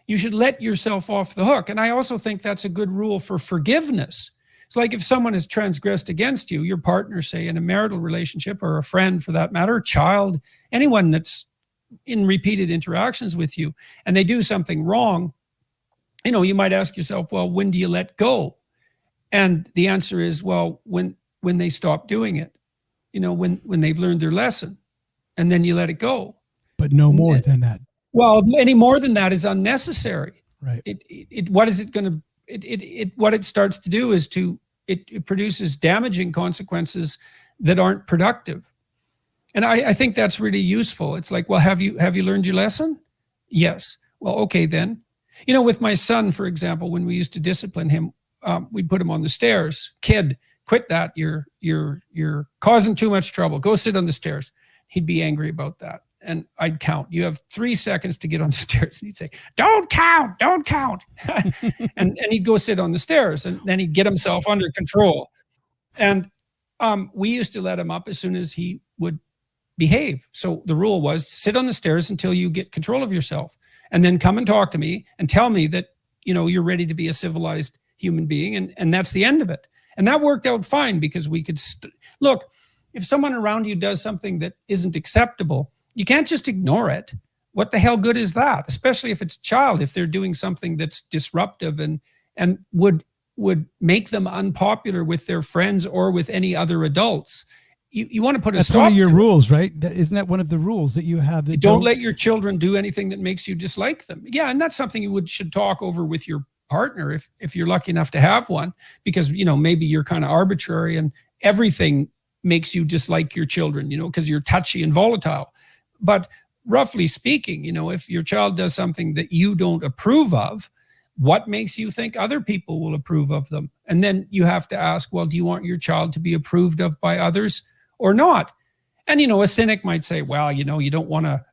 you should let yourself off the hook. And I also think that's a good rule for forgiveness. It's like if someone has transgressed against you, your partner, say, in a marital relationship, or a friend for that matter, a child, anyone that's in repeated interactions with you, and they do something wrong, you might ask yourself, well, when do you let go? And the answer is, well, when they stop doing it, when they've learned their lesson, and then you let it go. But no more than that. Well, any more than that is unnecessary. Right. What it starts to do is it produces damaging consequences that aren't productive. And I think that's really useful. It's like, well, have you learned your lesson? Yes. Well, okay then. With my son, for example, when we used to discipline him, we'd put him on the stairs. Kid, quit that. You're causing too much trouble. Go sit on the stairs. He'd be angry about that. And I'd count. You have 3 seconds to get on the stairs. And he'd say, don't count. and he'd go sit on the stairs, and then he'd get himself under control. And we used to let him up as soon as he would behave. So the rule was sit on the stairs until you get control of yourself, and then come and talk to me and tell me that, you're ready to be a civilized human being. And that's the end of it. And that worked out fine, because we could look, if someone around you does something that isn't acceptable, you can't just ignore it. What the hell good is that? Especially if it's a child, if they're doing something that's disruptive and would make them unpopular with their friends or with any other adults. You want to put a stop. That's one of your rules, right? Isn't that one of the rules that you have? That don't let your children do anything that makes you dislike them. Yeah, and that's something you should talk over with your partner if you're lucky enough to have one, because maybe you're kind of arbitrary and everything makes you dislike your children, because you're touchy and volatile. But roughly speaking, if your child does something that you don't approve of, what makes you think other people will approve of them? And then you have to ask, well, do you want your child to be approved of by others or not? And, a cynic might say, well, you don't want to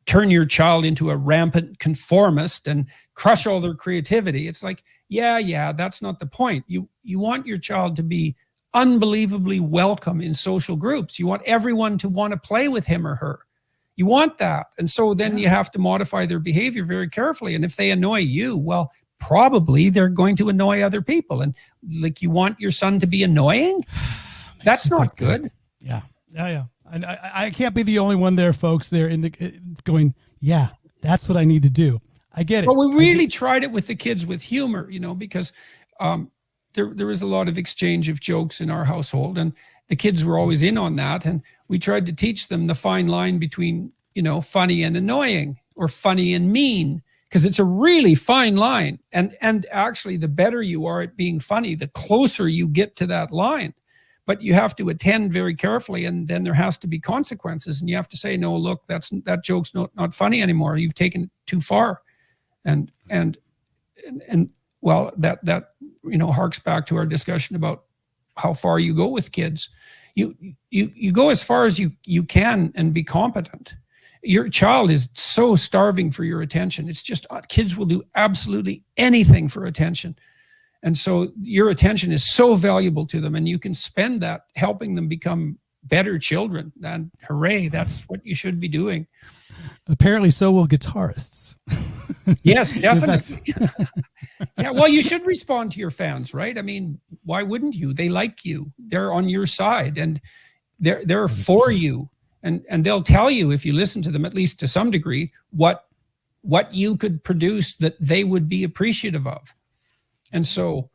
turn your child into a rampant conformist and crush all their creativity. It's like, yeah, that's not the point. You want your child to be unbelievably welcome in social groups. You want everyone to want to play with him or her. You want that. And so then you have to modify their behavior very carefully. And if they annoy you, well, probably they're going to annoy other people. And like, you want your son to be annoying? That's not good. Yeah. And I can't be the only one there, folks. They're in the going, yeah, that's what I need to do. I get it. Well, we really tried it with the kids with humor, because there was a lot of exchange of jokes in our household, and the kids were always in on that. And we tried to teach them the fine line between, funny and annoying, or funny and mean, because it's a really fine line. And actually, the better you are at being funny, the closer you get to that line. But you have to attend very carefully, and then there has to be consequences. And you have to say, no, look, that joke's not funny anymore. You've taken it too far. And well, that harks back to our discussion about how far you go with kids. You go as far as you can and be competent. Your child is so starving for your attention. It's just, kids will do absolutely anything for attention. And so your attention is so valuable to them, and you can spend that helping them become better children. And hooray, that's what you should be doing. Apparently so will guitarists. Yes, definitely. Yeah, well, you should respond to your fans, right? I mean, why wouldn't you? They like you. They're on your side, and they're for you. And they'll tell you, if you listen to them, at least to some degree, what you could produce that they would be appreciative of. And so,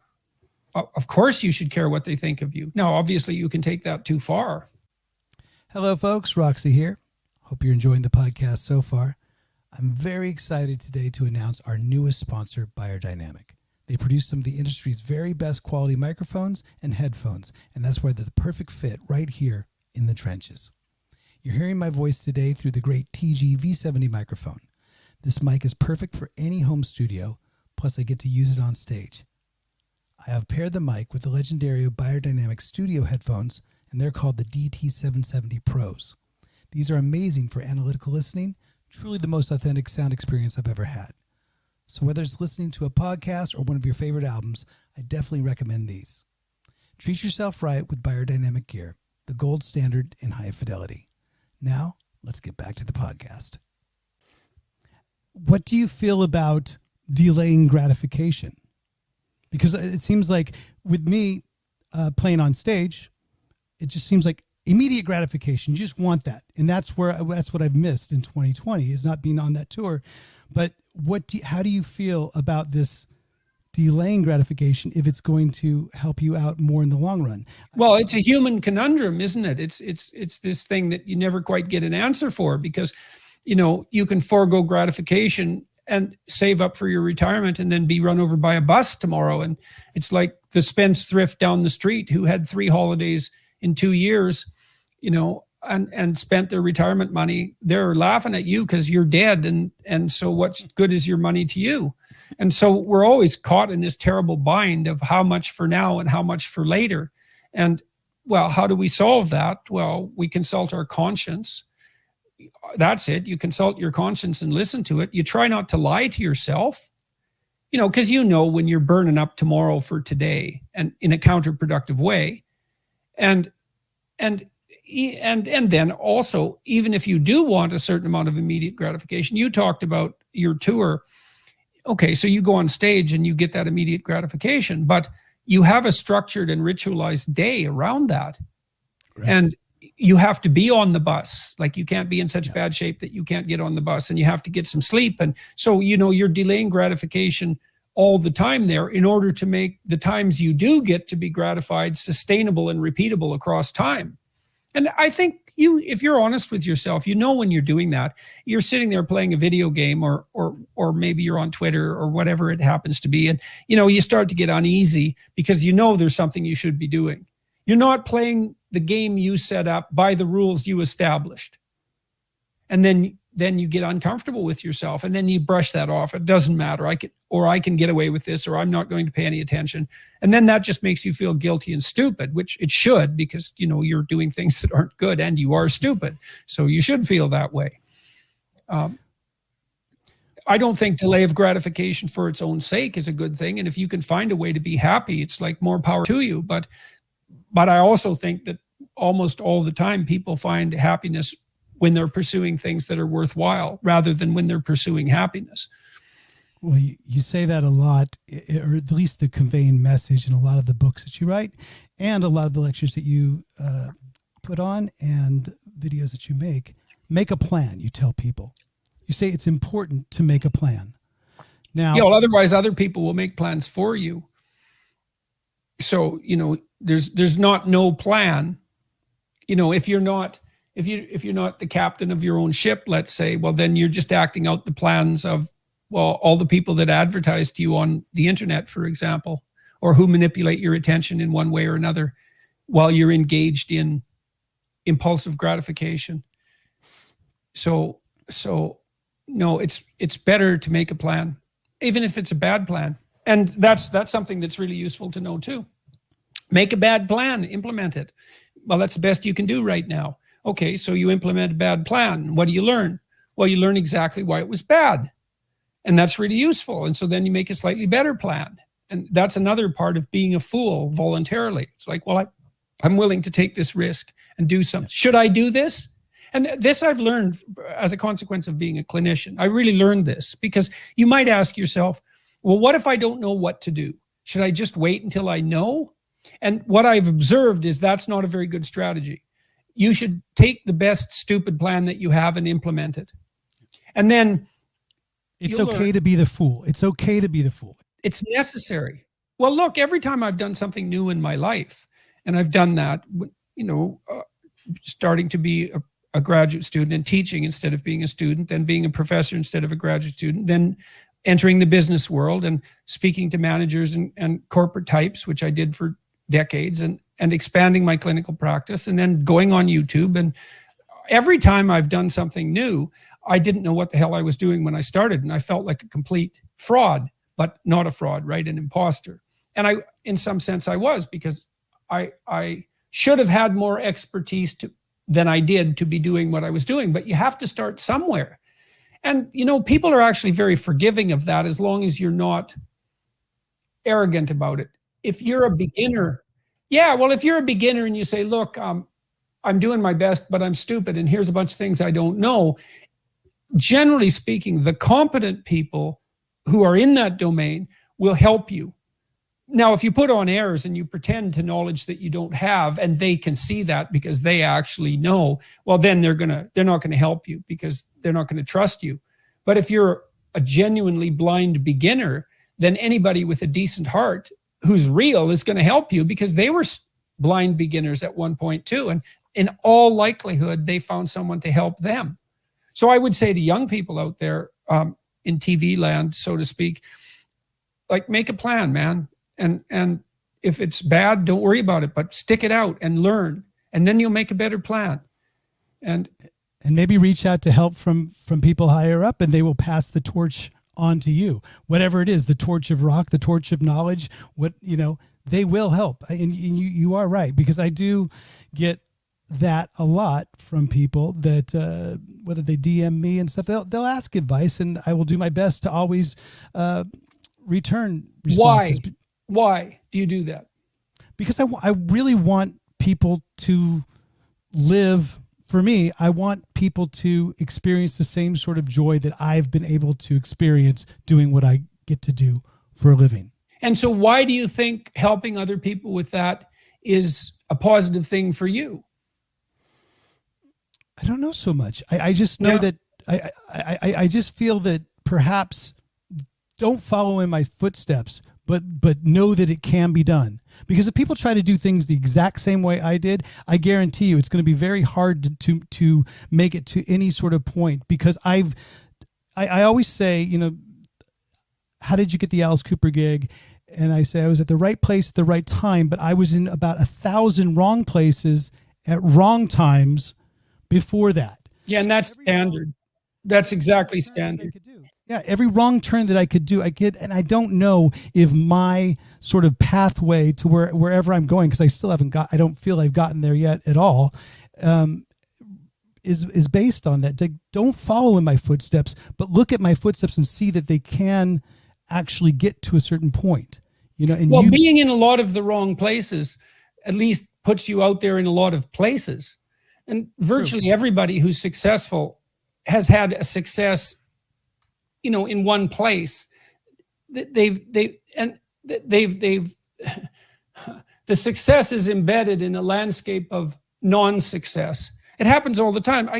of course, you should care what they think of you. Now, obviously, you can take that too far. Hello, folks. Roxie here. Hope you're enjoying the podcast so far. I'm very excited today to announce our newest sponsor, Beyerdynamic. They produce some of the industry's very best quality microphones and headphones, and that's why they're the perfect fit right here in the trenches. You're hearing my voice today through the great TG V70 microphone. This mic is perfect for any home studio, plus I get to use it on stage. I have paired the mic with the legendary Beyerdynamic studio headphones, and they're called the DT770 Pros. These are amazing for analytical listening, truly the most authentic sound experience I've ever had. So whether it's listening to a podcast or one of your favorite albums, I definitely recommend these. Treat yourself right with Beyerdynamic gear, the gold standard in high fidelity. Now, let's get back to the podcast. What do you feel about delaying gratification? Because it seems like with me playing on stage, it just seems like immediate gratification. You just want that. And that's what I've missed in 2020 is not being on that tour. But how do you feel about this delaying gratification if it's going to help you out more in the long run? Well, it's a human conundrum, isn't it? It's this thing that you never quite get an answer for, because, you can forego gratification and save up for your retirement and then be run over by a bus tomorrow. And it's like the spendthrift down the street who had 3 holidays in 2 years, and spent their retirement money. They're laughing at you because you're dead. And so what's good is your money to you? And so we're always caught in this terrible bind of how much for now and how much for later. And well, how do we solve that? Well, we consult our conscience. That's it. You consult your conscience and listen to it. You try not to lie to yourself, because when you're burning up tomorrow for today, and in a counterproductive way. And then also, even if you do want a certain amount of immediate gratification, you talked about your tour. Okay, so you go on stage and you get that immediate gratification, but you have a structured and ritualized day around that. Right. And you have to be on the bus. Like, you can't be in such bad shape that you can't get on the bus, and you have to get some sleep. And so, you're delaying gratification all the time there in order to make the times you do get to be gratified sustainable and repeatable across time. And I think if you're honest with yourself, when you're doing that, you're sitting there playing a video game or maybe you're on Twitter or whatever it happens to be. And, you start to get uneasy because there's something you should be doing. You're not playing the game you set up by the rules you established. And then you get uncomfortable with yourself, and then you brush that off. It doesn't matter. I can get away with this, or I'm not going to pay any attention. And then that just makes you feel guilty and stupid, which it should, because, you're doing things that aren't good and you are stupid. So you should feel that way. I don't think delay of gratification for its own sake is a good thing. And if you can find a way to be happy, it's like more power to you. But I also think that almost all the time people find happiness when they're pursuing things that are worthwhile rather than when they're pursuing happiness. Well, you say that a lot, or at least the conveying message in a lot of the books that you write and a lot of the lectures that you put on and videos that you make. Make a plan, you tell people. You say it's important to make a plan. Now, otherwise other people will make plans for you. So, there's not no plan. If you're not the captain of your own ship, let's say, well, then you're just acting out the plans of, all the people that advertise to you on the internet, for example, or who manipulate your attention in one way or another while you're engaged in impulsive gratification. So no, it's better to make a plan, even if it's a bad plan. And that's something that's really useful to know too. Make a bad plan, implement it. Well, that's the best you can do right now. Okay, so you implement a bad plan. What do you learn? Well, you learn exactly why it was bad. And that's really useful. And so then you make a slightly better plan. And that's another part of being a fool voluntarily. It's like, well, I'm willing to take this risk and do something. Should I do this? And this I've learned as a consequence of being a clinician. I really learned this because you might ask yourself, well, what if I don't know what to do? Should I just wait until I know? And what I've observed is that's not a very good strategy. You should take the best stupid plan that you have and implement it. And then it's okay to be the fool. It's okay to be the fool. It's necessary. Well, look, every time I've done something new in my life, and I've done that, starting to be a graduate student and teaching instead of being a student, then being a professor instead of a graduate student, then entering the business world and speaking to managers and corporate types, which I did for decades, and expanding my clinical practice, and then going on YouTube. And every time I've done something new, I didn't know what the hell I was doing when I started, and I felt like a complete fraud, but not a fraud, right? An imposter. And in some sense I was, because I should have had more expertise than I did to be doing what I was doing, but you have to start somewhere. And, people are actually very forgiving of that as long as you're not arrogant about it. If you're a beginner, if you're a beginner and you say, look, I'm doing my best, but I'm stupid, and here's a bunch of things I don't know. Generally speaking, the competent people who are in that domain will help you. Now, if you put on airs and you pretend to knowledge that you don't have, and they can see that because they actually know, well, then they're not going to help you because they're not going to trust you. But if you're a genuinely blind beginner, then anybody with a decent heart who's real is going to help you because they were blind beginners at one point too. And in all likelihood, they found someone to help them. So I would say to young people out there in TV land, so to speak, like, make a plan, man. And if it's bad, don't worry about it, but stick it out and learn, and then you'll make a better plan. And maybe reach out to help from people higher up, and they will pass the torch on to you. Whatever it is, the torch of rock, the torch of knowledge, they will help. And you are right, because I do get that a lot from people that whether they DM me and stuff, they'll ask advice, and I will do my best to always return responses. Why do you do that? Because I really want people to live. For me, I want people to experience the same sort of joy that I've been able to experience doing what I get to do for a living. And so why do you think helping other people with that is a positive thing for you? I don't know so much. I just know that I just feel that perhaps don't follow in my footsteps, but know that it can be done. Because if people try to do things the exact same way I did, I guarantee you it's going to be very hard to make it to any sort of point. Because I always say, how did you get the Alice Cooper gig? And I say I was at the right place at the right time, but I was in about 1,000 wrong places at wrong times before that. Yeah, and that's standard. That's exactly standard. Yeah, every wrong turn that I could do, and I don't know if my sort of pathway to wherever I'm going, because I still I don't feel I've gotten there yet at all, is based on that. Don't follow in my footsteps, but look at my footsteps and see that they can actually get to a certain point. And being in a lot of the wrong places at least puts you out there in a lot of places. And virtually everybody who's successful has had a success, in one place. The success is embedded in a landscape of non-success. It happens all the time.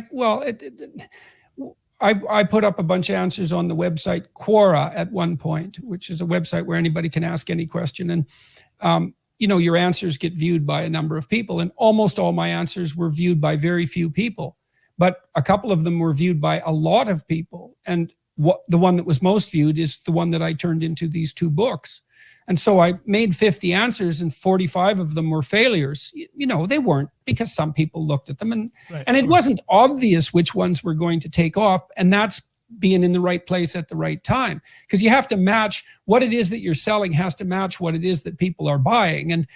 I put up a bunch of answers on the website Quora at one point, which is a website where anybody can ask any question. And, your answers get viewed by a number of people. And almost all my answers were viewed by very few people. But a couple of them were viewed by a lot of people. And the one that was most viewed is the one that I turned into these 2 books. And so I made 50 answers and 45 of them were failures. They weren't, because some people looked at them and it wasn't obvious which ones were going to take off. And that's being in the right place at the right time, because you have to match what it is that you're selling has to match what it is that people are buying. And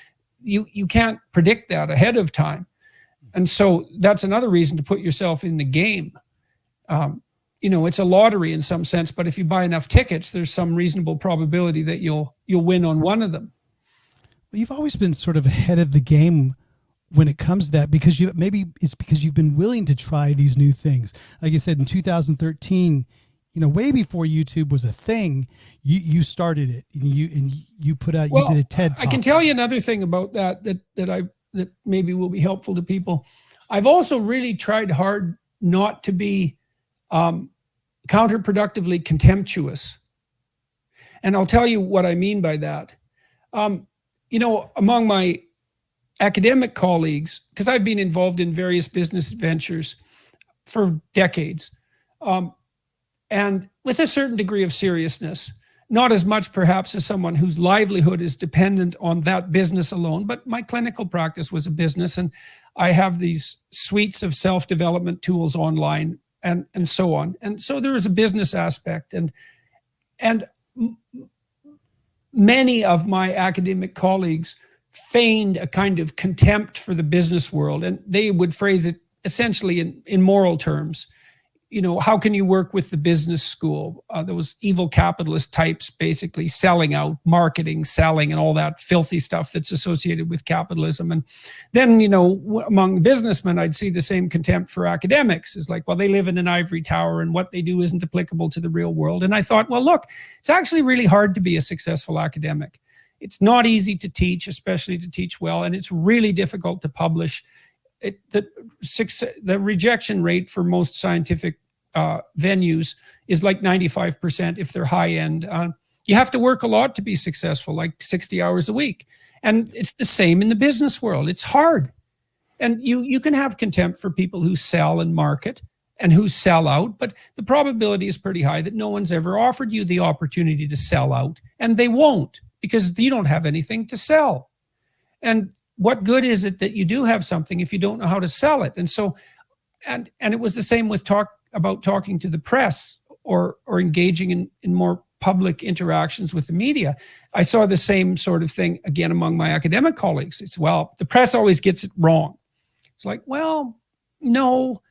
you can't predict that ahead of time. And so that's another reason to put yourself in the game. It's a lottery in some sense, but if you buy enough tickets, there's some reasonable probability that you'll win on one of them. Well, you've always been sort of ahead of the game when it comes to that, because maybe it's because you've been willing to try these new things. Like I said, in 2013, way before YouTube was a thing, you started it and you put out, you did a TED Talk. I can tell you another thing about that maybe will be helpful to people. I've also really tried hard not to be counterproductively contemptuous. And I'll tell you what I mean by that. Among my academic colleagues, because I've been involved in various business ventures for decades, and with a certain degree of seriousness, not as much perhaps as someone whose livelihood is dependent on that business alone, but my clinical practice was a business, and I have these suites of self-development tools online and so on. And so there is a business aspect, and many of my academic colleagues feigned a kind of contempt for the business world, and they would phrase it essentially in moral terms. How can you work with the business school? Those evil capitalist types basically selling out, marketing, selling, and all that filthy stuff that's associated with capitalism. And then, among businessmen, I'd see the same contempt for academics. It's like, well, they live in an ivory tower and what they do isn't applicable to the real world. And I thought, well, look, it's actually really hard to be a successful academic. It's not easy to teach, especially to teach well, and it's really difficult to publish. The rejection rate for most scientific venues is like 95% if they're high end. You have to work a lot to be successful, like 60 hours a week. And it's the same in the business world. It's hard. And you can have contempt for people who sell and market and who sell out, but the probability is pretty high that no one's ever offered you the opportunity to sell out, and they won't, because you don't have anything to sell. And what good is it that you do have something if you don't know how to sell it? And so, and it was the same with talking to the press or engaging in more public interactions with the media. I saw the same sort of thing again among my academic colleagues. It's, well, the press always gets it wrong. It's like, well, no,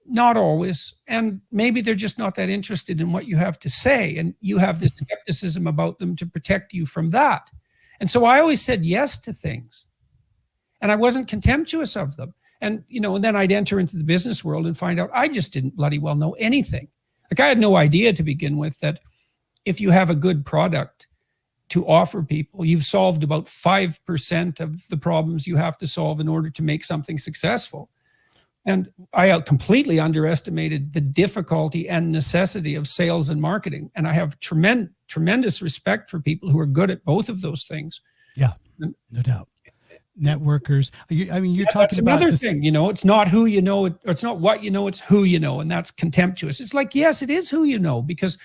not always. And maybe they're just not that interested in what you have to say. And you have this skepticism about them to protect you from that. And so I always said yes to things. And I wasn't contemptuous of them. And, and then I'd enter into the business world and find out I just didn't bloody well know anything. Like, I had no idea to begin with that if you have a good product to offer people, you've solved about 5% of the problems you have to solve in order to make something successful. And I completely underestimated the difficulty and necessity of sales and marketing. And I have tremendous respect for people who are good at both of those things. Yeah, no doubt. Networkers. I mean, you're talking about another thing, it's not who you know, or it's not what you know, it's who you know. And that's contemptuous. It's like, yes, it is who you know, because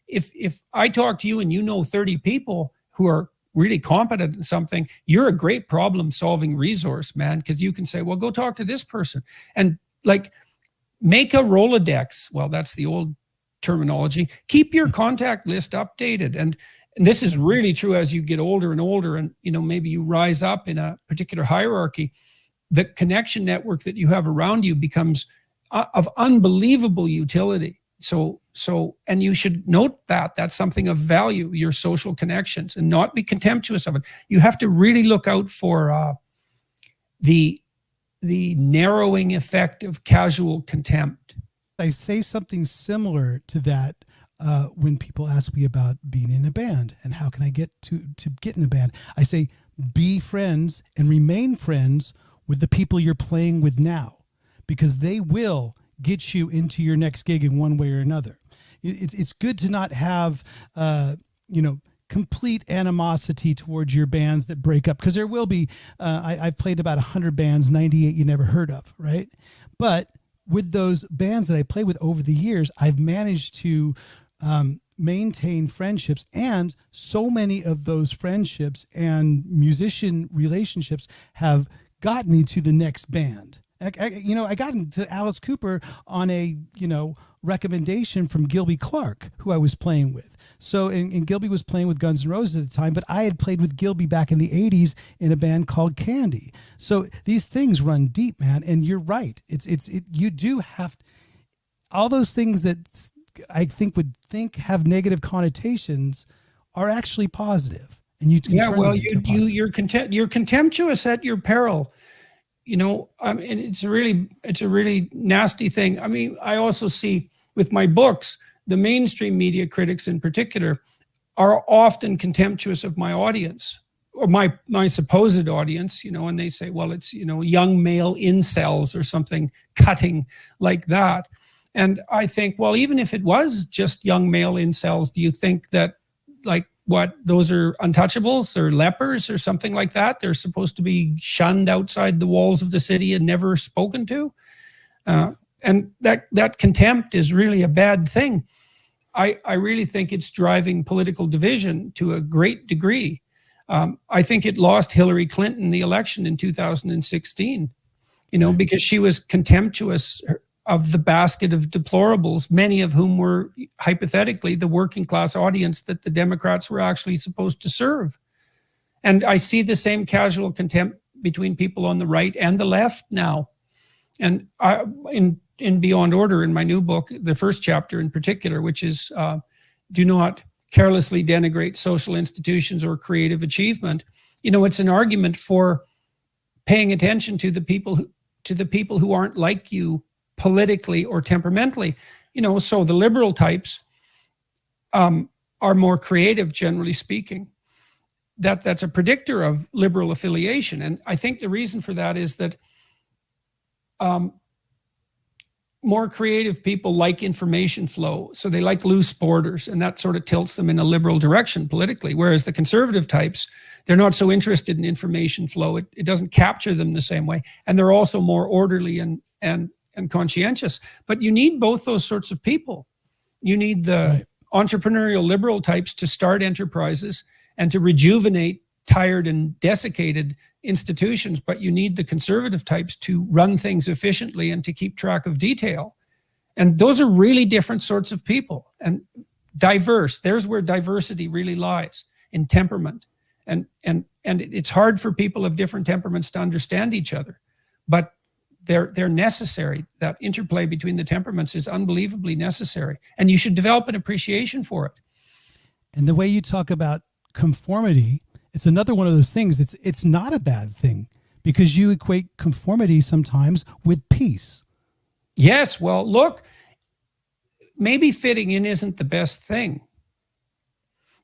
if I talk to you and you know 30 people who are really competent in something, you're a great problem solving resource, man, because you can say, well, go talk to this person and like make a Rolodex. Well, that's the old terminology. Keep your contact list updated. And this is really true as you get older and older, and maybe you rise up in a particular hierarchy. The connection network that you have around you becomes of unbelievable utility. So, and you should note that that's something of value, your social connections, and not be contemptuous of it. You have to really look out for the narrowing effect of casual contempt. I say something similar to that when people ask me about being in a band and how can I get to get in a band. I say, be friends and remain friends with the people you're playing with now, because they will get you into your next gig in one way or another. It's good to not have, complete animosity towards your bands that break up, because there will be, I've played about 100 bands, 98 you never heard of, right? But with those bands that I play with over the years, I've managed to maintain friendships, and so many of those friendships and musician relationships have got me to the next band. I got into Alice Cooper on a, recommendation from Gilby Clarke, who I was playing with. So, and Gilby was playing with Guns N' Roses at the time, but I had played with Gilby back in the 80s in a band called Candy. So these things run deep, man. And you're right. You do have all those things that I think have negative connotations are actually positive. And you're contemptuous at your peril. And it's a really nasty thing. I mean, I also see with my books, the mainstream media critics in particular are often contemptuous of my audience, or my supposed audience, and they say, well, it's, young male incels or something cutting like that. And I think, well, even if it was just young male incels, do you think that, like, those are untouchables or lepers or something like that? They're supposed to be shunned outside the walls of the city and never spoken to. And that contempt is really a bad thing. I really think it's driving political division to a great degree. I think it lost Hillary Clinton the election in 2016, because she was contemptuous of the basket of deplorables, many of whom were hypothetically the working class audience that the Democrats were actually supposed to serve. And I see the same casual contempt between people on the right and the left now. And in Beyond Order, in my new book, the first chapter in particular, which is do not carelessly denigrate social institutions or creative achievement. It's an argument for paying attention to the people who aren't like you politically or temperamentally. So the liberal types are more creative, generally speaking. That's a predictor of liberal affiliation. And I think the reason for that is that more creative people like information flow. So they like loose borders, and that sort of tilts them in a liberal direction politically. Whereas the conservative types, they're not so interested in information flow. It doesn't capture them the same way. And they're also more orderly and conscientious. But you need both those sorts of people. You need the entrepreneurial liberal types to start enterprises and to rejuvenate tired and desiccated institutions, but you need the conservative types to run things efficiently and to keep track of detail. And those are really different sorts of people, and diverse. There's where diversity really lies, in temperament. And it's hard for people of different temperaments to understand each other, but they're necessary. That interplay between the temperaments is unbelievably necessary, and you should develop an appreciation for it. And the way you talk about conformity, it's another one of those things. It's not a bad thing, because you equate conformity sometimes with peace. Yes, well, look, maybe fitting in isn't the best thing,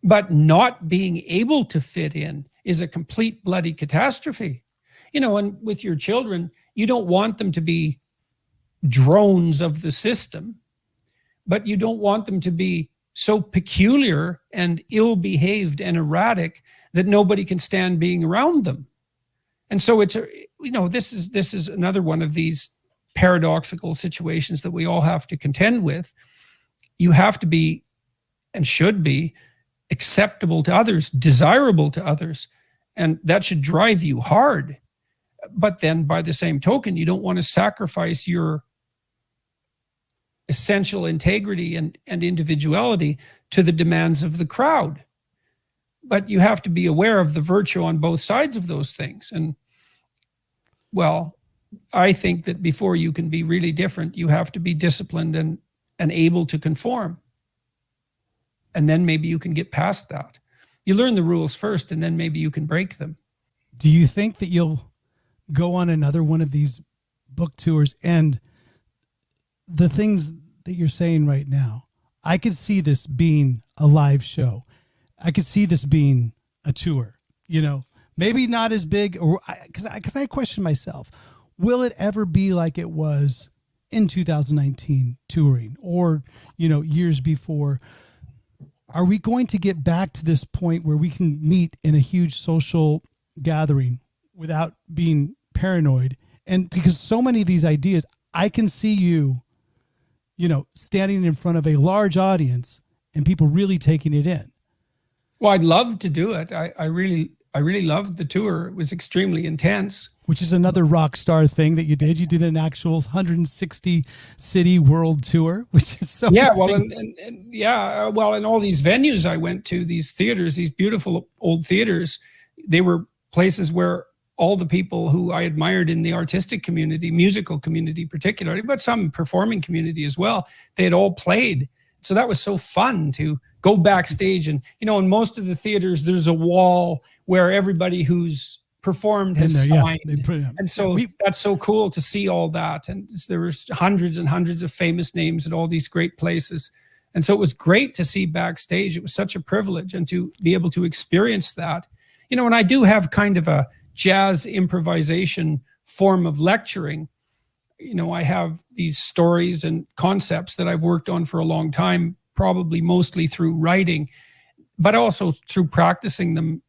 but not being able to fit in is a complete bloody catastrophe. And with your children, you don't want them to be drones of the system, but you don't want them to be so peculiar and ill-behaved and erratic that nobody can stand being around them. And so it's this is another one of these paradoxical situations that we all have to contend with. You have to be, and should be, acceptable to others, desirable to others, and that should drive you hard. But then by the same token, you don't want to sacrifice your essential integrity and individuality to the demands of the crowd. But you have to be aware of the virtue on both sides of those things. And, well, I think that before you can be really different, you have to be disciplined and able to conform. And then maybe you can get past that. You learn the rules first, and then maybe you can break them. Do you think that you'll go on another one of these book tours? And the things that you're saying right now, I could see this being a live show. I could see this being a tour, maybe not as big, or because I question myself, will it ever be like it was in 2019 touring or, years before? Are we going to get back to this point where we can meet in a huge social gathering without being paranoid? And because so many of these ideas, I can see you, standing in front of a large audience and people really taking it in. Well, I'd love to do it. I really loved the tour. It was extremely intense. Which is another rock star thing that you did. You did an actual 160 city world tour, which is so. Yeah, well, and all these venues I went to, these theaters, these beautiful old theaters, they were places where all the people who I admired in the artistic community, musical community particularly, but some performing community as well, they had all played. So that was so fun to go backstage. And, in most of the theaters, there's a wall where everybody who's performed has signed. And so that's so cool to see all that. And there were hundreds and hundreds of famous names at all these great places. And so it was great to see backstage. It was such a privilege, and to be able to experience that. And I do have kind of a jazz improvisation form of lecturing. I have these stories and concepts that I've worked on for a long time, probably mostly through writing, but also through practicing them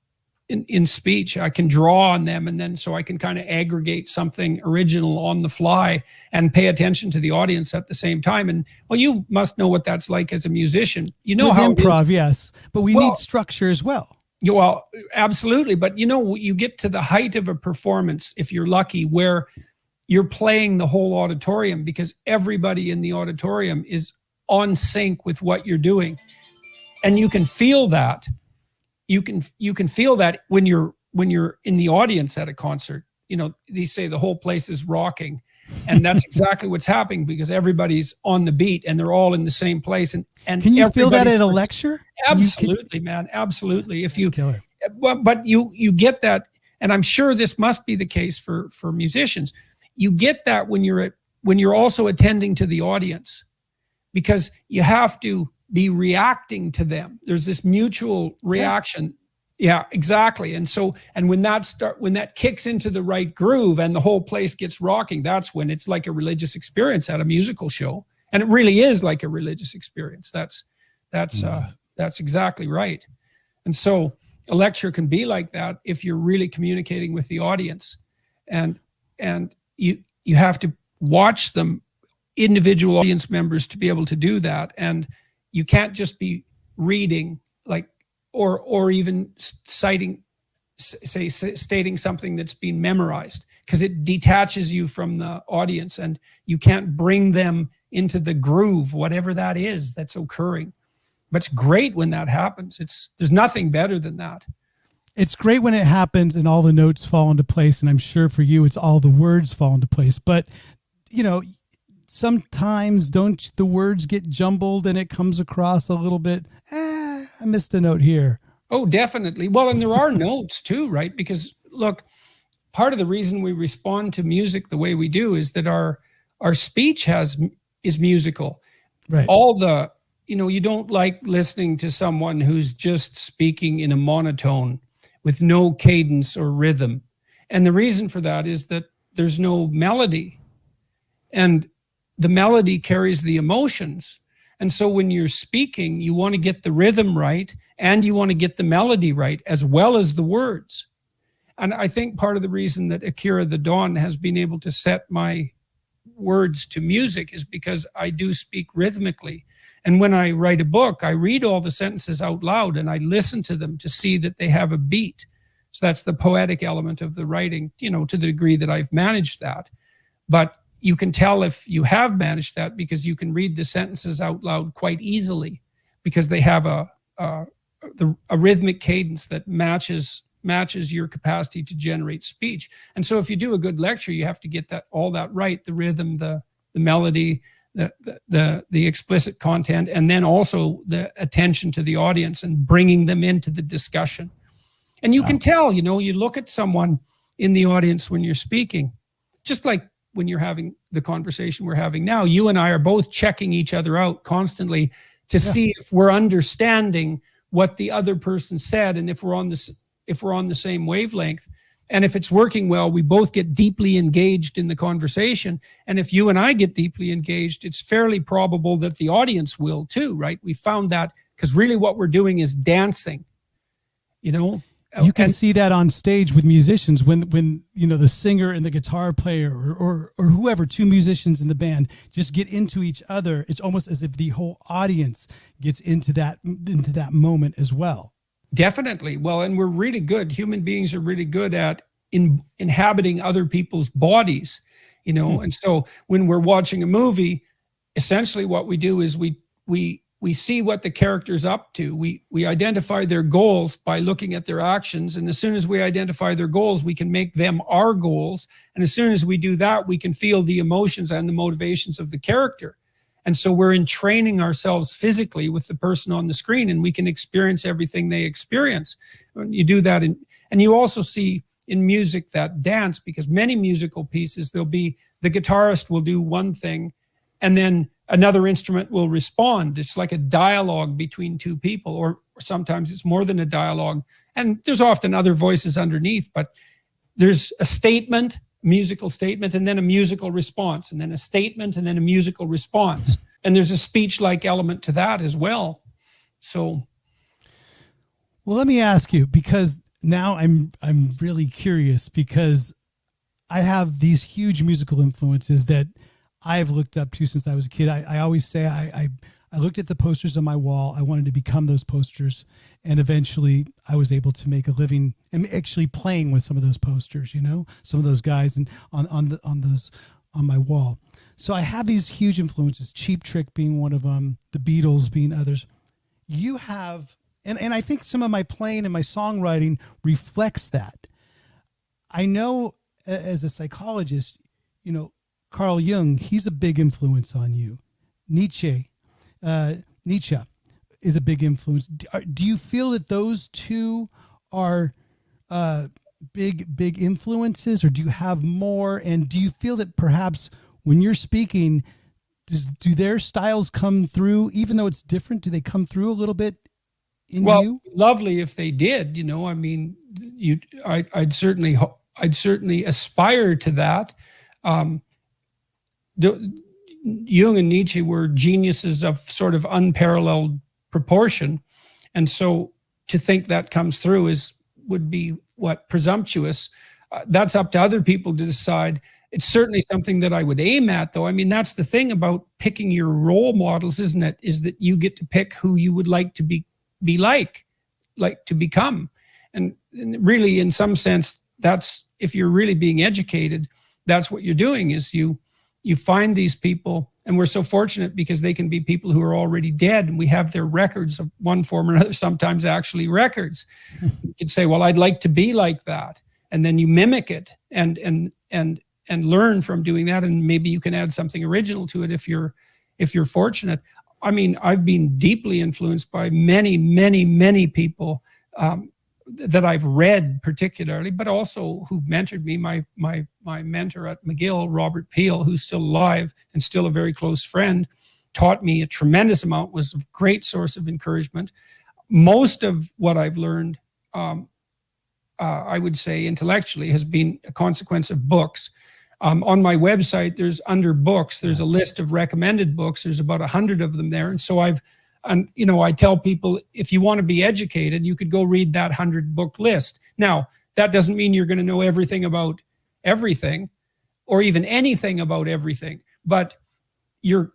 in speech. I can draw on them, and then so I can kind of aggregate something original on the fly and pay attention to the audience at the same time. And well, you must know what that's like as a musician. With how improv, yes, but we need structure as well. Well, absolutely. But you get to the height of a performance, if you're lucky, where you're playing the whole auditorium because everybody in the auditorium is on sync with what you're doing. And you can feel that. You can feel that when you're in the audience at a concert. They say the whole place is rocking. And that's exactly what's happening, because everybody's on the beat and they're all in the same place. And can you feel that at a lecture? Absolutely, man. Absolutely. But you get that, and I'm sure this must be the case for musicians. You get that when you're also attending to the audience, because you have to be reacting to them. There's this mutual reaction. Yeah, exactly. And when that kicks into the right groove and the whole place gets rocking, that's when it's like a religious experience at a musical show. And it really is like a religious experience. That's exactly right. And so a lecture can be like that if you're really communicating with the audience, and you have to watch them, individual audience members, to be able to do that. And you can't just be reading or even stating something that's been memorized, because it detaches you from the audience and you can't bring them into the groove, whatever that is that's occurring. But it's great when that happens. There's nothing better than that. It's great when it happens and all the notes fall into place. And I'm sure for you, it's all the words fall into place. But, sometimes don't the words get jumbled and it comes across a little bit, I missed a note here. Oh, definitely. Well, and there are notes too, right? Because look, part of the reason we respond to music the way we do is that our speech is musical. Right. You don't like listening to someone who's just speaking in a monotone with no cadence or rhythm. And the reason for that is that there's no melody. And the melody carries the emotions. And so when you're speaking, you want to get the rhythm right and you want to get the melody right, as well as the words. And I think part of the reason that Akira the Dawn has been able to set my words to music is because I do speak rhythmically. And when I write a book, I read all the sentences out loud and I listen to them to see that they have a beat. So that's the poetic element of the writing, to the degree that I've managed that. But you can tell if you have managed that because you can read the sentences out loud quite easily, because they have a rhythmic cadence that matches matches your capacity to generate speech. And so if you do a good lecture, you have to get all that right, the rhythm, the melody, the explicit content, and then also the attention to the audience and bringing them into the discussion. And you can tell, you look at someone in the audience when you're speaking, just like when you're having the conversation we're having now, you and I are both checking each other out constantly to see if we're understanding what the other person said, and if we're on the same wavelength. And if it's working well, we both get deeply engaged in the conversation. And if you and I get deeply engaged, it's fairly probable that the audience will too, right? We found that because really what we're doing is dancing, You can see that on stage with musicians when the singer and the guitar player or whoever, two musicians in the band, just get into each other. It's almost as if the whole audience gets into that moment as well. Definitely. Well, and we're really good. Human beings are really good at inhabiting other people's bodies, And so when we're watching a movie, essentially what we do is we see what the character's up to. We identify their goals by looking at their actions. And as soon as we identify their goals, we can make them our goals. And as soon as we do that, we can feel the emotions and the motivations of the character. And so we're entraining ourselves physically with the person on the screen, and we can experience everything they experience. When you do that, and you also see in music that dance, because many musical pieces, the guitarist will do one thing, and then another instrument will respond. It's like a dialogue between two people, or sometimes it's more than a dialogue. And there's often other voices underneath, but there's a statement, musical statement, and then a musical response, and then a statement, and then a musical response. And there's a speech-like element to that as well. So, well, let me ask you, because now I'm really curious, because I have these huge musical influences that I've looked up to since I was a kid. I always say I looked at the posters on my wall. I wanted to become those posters, and eventually I was able to make a living and actually playing with some of those posters. Some of those guys and on my wall. So I have these huge influences. Cheap Trick being one of them, the Beatles being others. You have, and I think some of my playing and my songwriting reflects that. I know as a psychologist, Carl Jung, he's a big influence on you. Nietzsche is a big influence. Do you feel that those two are big influences, or do you have more? And do you feel that perhaps when you're speaking, do their styles come through, even though it's different? Do they come through a little bit in you? Well, lovely if they did. I mean, I'd certainly aspire to that. Jung and Nietzsche were geniuses of sort of unparalleled proportion. And so to think that comes through would be presumptuous. That's up to other people to decide. It's certainly something that I would aim at, though. I mean, that's the thing about picking your role models, isn't it? Is that you get to pick who you would like to be like to become. And really, in some sense, that's, if you're really being educated, that's what you're doing, is you find these people, and we're so fortunate because they can be people who are already dead, and we have their records of one form or another, sometimes actually records. You could say, well, I'd like to be like that. And then you mimic it and learn from doing that. And maybe you can add something original to it if you're fortunate. I mean, I've been deeply influenced by many, many, many people that I've read particularly, but also who mentored me. My mentor at McGill, Robert Peel, who's still alive and still a very close friend, taught me a tremendous amount, was a great source of encouragement. Most of what I've learned, I would say intellectually, has been a consequence of books. On my website, under books, there's a list of recommended books. There's about 100 of them there. And so I tell people, if you want to be educated, you could go read that 100-book list. Now, that doesn't mean you're going to know everything about everything, or even anything about everything, but you've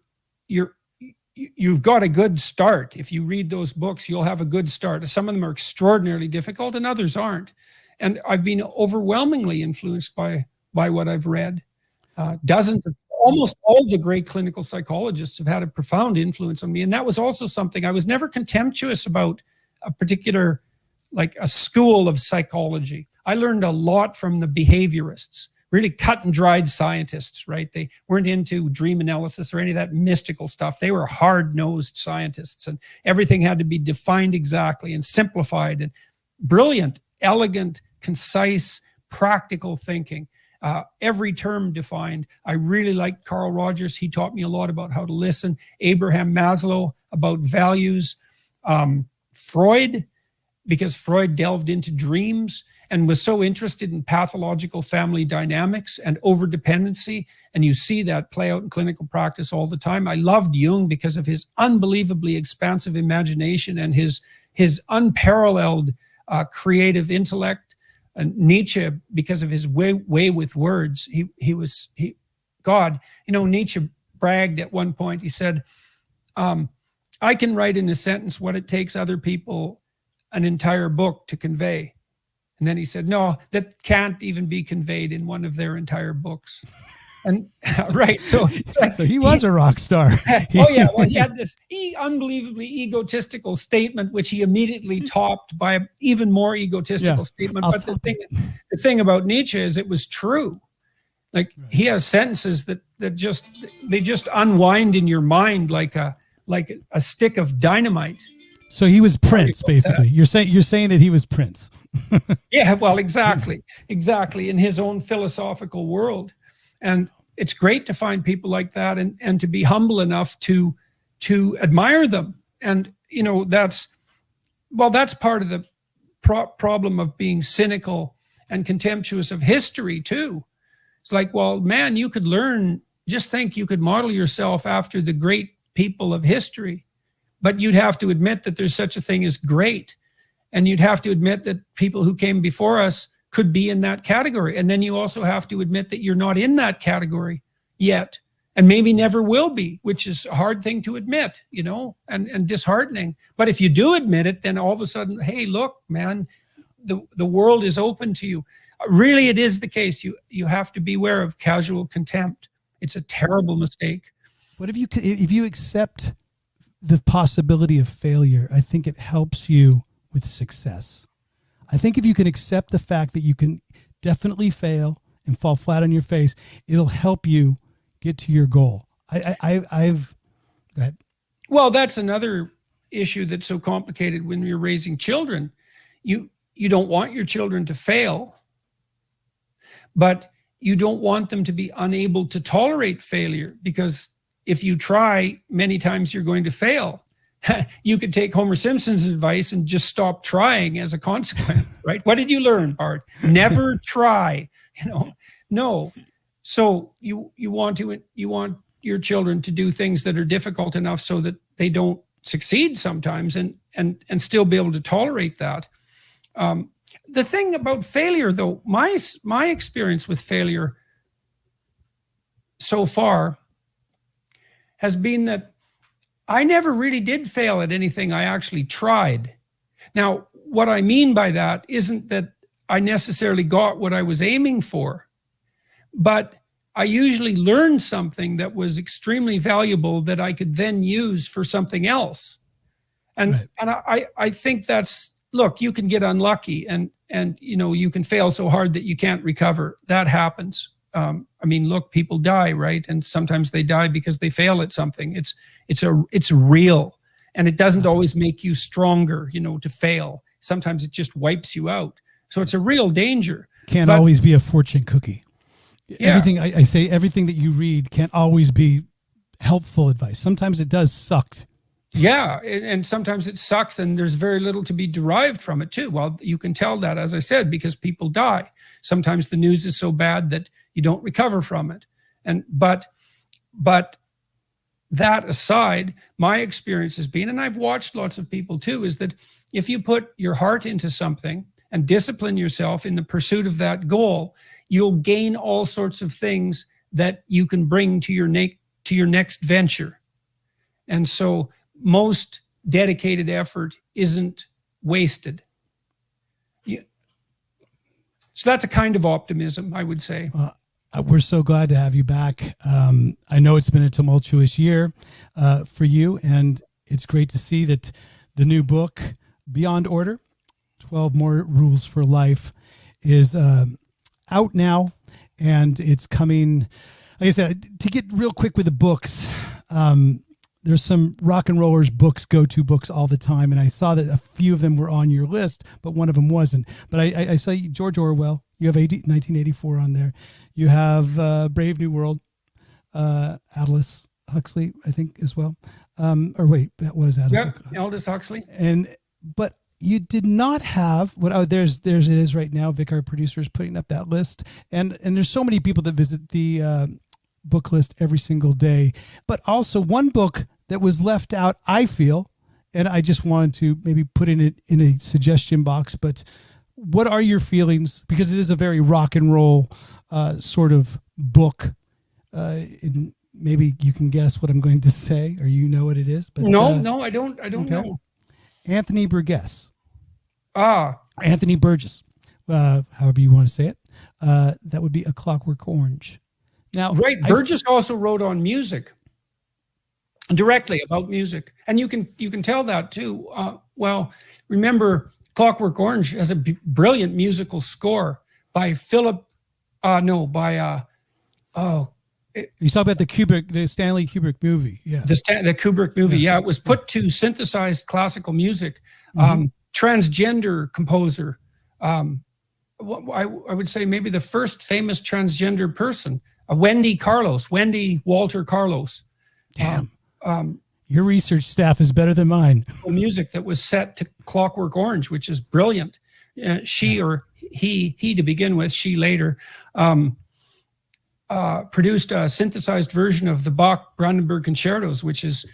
got a good start. If you read those books, you'll have a good start. Some of them are extraordinarily difficult and others aren't. And I've been overwhelmingly influenced by what I've read. Almost all the great clinical psychologists have had a profound influence on me. And that was also something, I was never contemptuous about a particular like a school of psychology. I learned a lot from the behaviorists, really cut and dried scientists, right? They weren't into dream analysis or any of that mystical stuff. They were hard-nosed scientists, and everything had to be defined exactly and simplified, and brilliant, elegant, concise, practical thinking. Every term defined. I really liked Carl Rogers. He taught me a lot about how to listen. Abraham Maslow about values. Freud, because Freud delved into dreams and was so interested in pathological family dynamics and overdependency. And you see that play out in clinical practice all the time. I loved Jung because of his unbelievably expansive imagination and his unparalleled creative intellect. And Nietzsche, because of his way with words, God, Nietzsche bragged at one point. He said, I can write in a sentence what it takes other people an entire book to convey. And then he said, no, that can't even be conveyed in one of their entire books. And right, so he was a rock star. Well, he had this unbelievably egotistical statement, which he immediately topped by an even more egotistical statement. But the thing about Nietzsche is it was true. Like he has sentences that just unwind in your mind like a stick of dynamite. So he was Prince, basically. You're saying that he was Prince. Yeah, well, exactly, in his own philosophical world. And it's great to find people like that and to be humble enough to admire them. And, that's part of the problem of being cynical and contemptuous of history too. It's like, well, man, you could learn, just think you could model yourself after the great people of history, but you'd have to admit that there's such a thing as great. And you'd have to admit that people who came before us could be in that category. And then you also have to admit that you're not in that category yet, and maybe never will be, which is a hard thing to admit, and disheartening. But if you do admit it, then all of a sudden, hey, look, man, the world is open to you. Really, it is the case. You have to beware of casual contempt. It's a terrible mistake. What if you accept the possibility of failure? I think it helps you with success. I think if you can accept the fact that you can definitely fail and fall flat on your face, it'll help you get to your goal. Go ahead. Well, that's another issue that's so complicated when you're raising children. You don't want your children to fail, but you don't want them to be unable to tolerate failure, because if you try, many times you're going to fail. You could take Homer Simpson's advice and just stop trying as a consequence, right? What did you learn, Bart? Never try, no. So you want your children to do things that are difficult enough so that they don't succeed sometimes and still be able to tolerate that. The thing about failure, though, my experience with failure so far has been that I never really did fail at anything I actually tried. Now, what I mean by that isn't that I necessarily got what I was aiming for, but I usually learned something that was extremely valuable that I could then use for something else. And I think that's, look, you can get unlucky and you can fail so hard that you can't recover. That happens. Look, people die, right? And sometimes they die because they fail at something. It's real, and it doesn't always make you stronger, to fail. Sometimes it just wipes you out. So it's a real danger. Can't always be a fortune cookie. Yeah. Everything I say, everything that you read can't always be helpful advice. Sometimes it does suck. Yeah, and sometimes it sucks, and there's very little to be derived from it too. Well, you can tell that, as I said, because people die. Sometimes the news is so bad that you don't recover from it. But that aside, my experience has been, and I've watched lots of people too, is that if you put your heart into something and discipline yourself in the pursuit of that goal, you'll gain all sorts of things that you can bring to your next venture. And so most dedicated effort isn't wasted. So that's a kind of optimism, I would say. We're so glad to have you back. I know it's been a tumultuous year for you, and it's great to see that the new book, Beyond Order, 12 More Rules for Life is out now, and it's coming. Like I said, to get real quick with the books, there's some rock and rollers books, go-to books all the time, and I saw that a few of them were on your list, but one of them wasn't. But I saw George Orwell. You have 1984 on there. You have Brave New World, Aldous Huxley, I think, as well. Or wait, that was Aldous. Yep, Aldous Huxley. But you did not have what? Oh, there's it is right now. Vic, our producer, is putting up that list, and there's so many people that visit the book list every single day. But also one book that was left out, I feel, and I just wanted to maybe put in it in a suggestion box. But what are your feelings? Because it is a very rock and roll sort of book. Maybe you can guess what I'm going to say, or you know what it is. But no, I don't okay. know. Anthony Burgess. Anthony Burgess. However you want to say it. That would be A Clockwork Orange. Now, right. Burgess also wrote on music, directly about music, and you can tell that too. Well, remember, Clockwork Orange has a brilliant musical score by Philip. You talk about the Stanley Kubrick movie, yeah. The Kubrick movie, yeah. It was put to synthesized classical music. Transgender composer. I would say maybe the first famous transgender person, Wendy Walter Carlos. Damn. Your research staff is better than mine. Music that was set to Clockwork Orange, which is brilliant. She or he to begin with, she later. Produced a synthesized version of the Bach Brandenburg Concertos, which is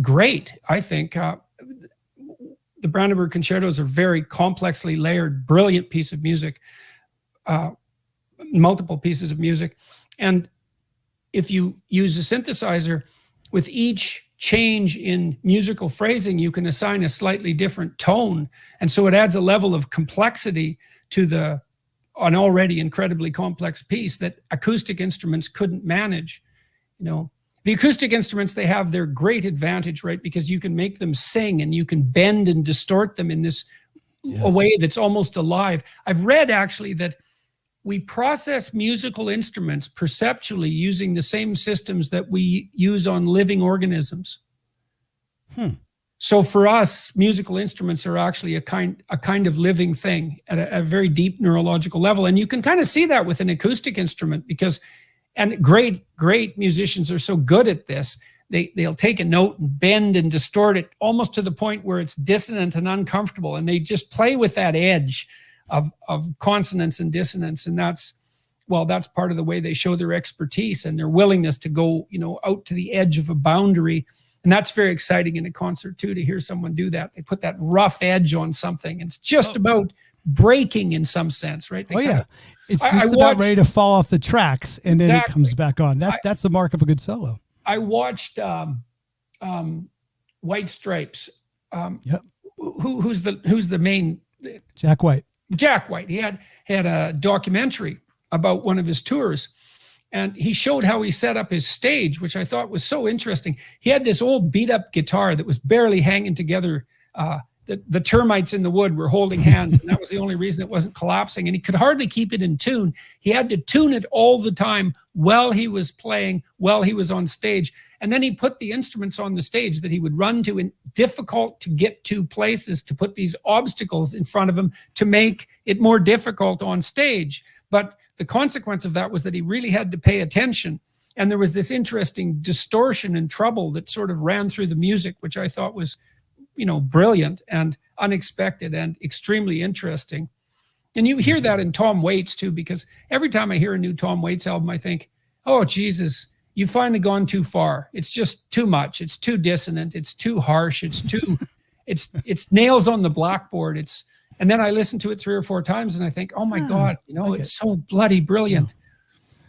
great, I think. The Brandenburg Concertos are very complexly layered, brilliant piece of music, multiple pieces of music. And if you use a synthesizer, with each change in musical phrasing, you can assign a slightly different tone. And so it adds a level of complexity to an already incredibly complex piece that acoustic instruments couldn't manage. The acoustic instruments, they have their great advantage, right? Because you can make them sing and you can bend and distort them in this a way that's almost alive. I've read actually that we process musical instruments perceptually using the same systems that we use on living organisms. So for us, musical instruments are actually a kind of living thing at a very deep neurological level. And you can kind of see that with an acoustic instrument and great musicians are so good at this. They'll take a note and bend and distort it almost to the point where it's dissonant and uncomfortable. And they just play with that edge of consonance and dissonance. And that's part of the way they show their expertise and their willingness to go, out to the edge of a boundary. And that's very exciting in a concert too, to hear someone do that. They put that rough edge on something. It's just about breaking in some sense, right? It's just about ready to fall off the tracks, and then it comes back on. That's the mark of a good solo. I watched White Stripes. Who's the main? Jack White. Jack White. He had a documentary about one of his tours. And he showed how he set up his stage, which I thought was so interesting. He had this old beat up guitar that was barely hanging together. The termites in the wood were holding hands, and that was the only reason it wasn't collapsing. And he could hardly keep it in tune. He had to tune it all the time while he was playing, while he was on stage. And then he put the instruments on the stage that he would run to in difficult to get to places, to put these obstacles in front of him to make it more difficult on stage. But the consequence of that was that he really had to pay attention. And there was this interesting distortion and trouble that sort of ran through the music, which I thought was, brilliant and unexpected and extremely interesting. And you hear that in Tom Waits too, because every time I hear a new Tom Waits album, I think, oh, Jesus, you've finally gone too far. It's just too much. It's too dissonant. It's too harsh. It's too, it's nails on the blackboard. And then I listen to it 3 or 4 times and I think, oh my God, it's so bloody brilliant.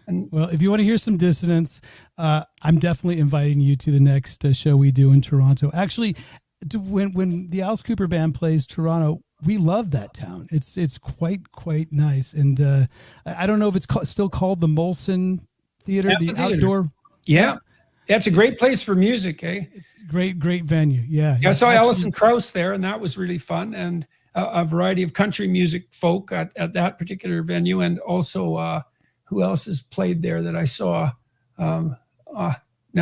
And well, if you want to hear some dissonance, I'm definitely inviting you to the next show we do in Toronto. Actually, when the Alice Cooper Band plays Toronto, we love that town. It's quite nice. And I don't know if it's still called the Molson Theater, the outdoor. Yeah. That's a great place for music, eh? It's a great venue. Yeah. I saw Alison Krauss there, and that was really fun. And a variety of country music folk at that particular venue. And also, who else has played there that I saw? Now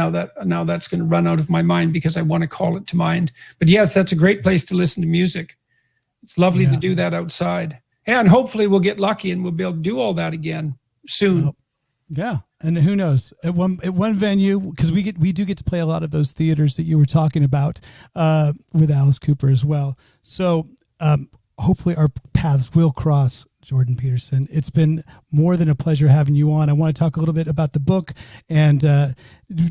that's going to run out of my mind because I want to call it to mind. But yes, that's a great place to listen to music. It's lovely to do that outside. And hopefully we'll get lucky and we'll be able to do all that again soon. Yeah. And who knows, at one venue, because we do get to play a lot of those theaters that you were talking about with Alice Cooper as well. So hopefully our paths will cross, Jordan Peterson. It's been more than a pleasure having you on. I want to talk a little bit about the book and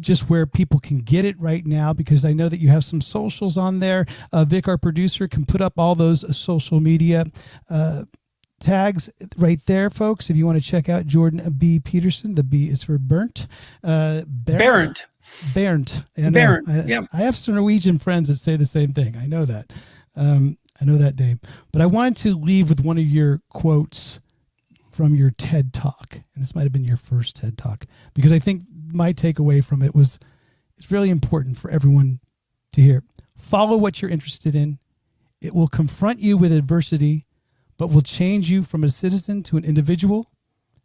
just where people can get it right now, because I know that you have some socials on there. Vic, our producer, can put up all those social media tags right there, folks. If you want to check out Jordan B. Peterson, the B is for burnt. Bernd. I have some Norwegian friends that say the same thing. I know that. I know that name. But I wanted to leave with one of your quotes from your TED Talk. And this might have been your first TED Talk, because I think my takeaway from it was it's really important for everyone to hear. Follow what you're interested in. It will confront you with adversity, but will change you from a citizen to an individual,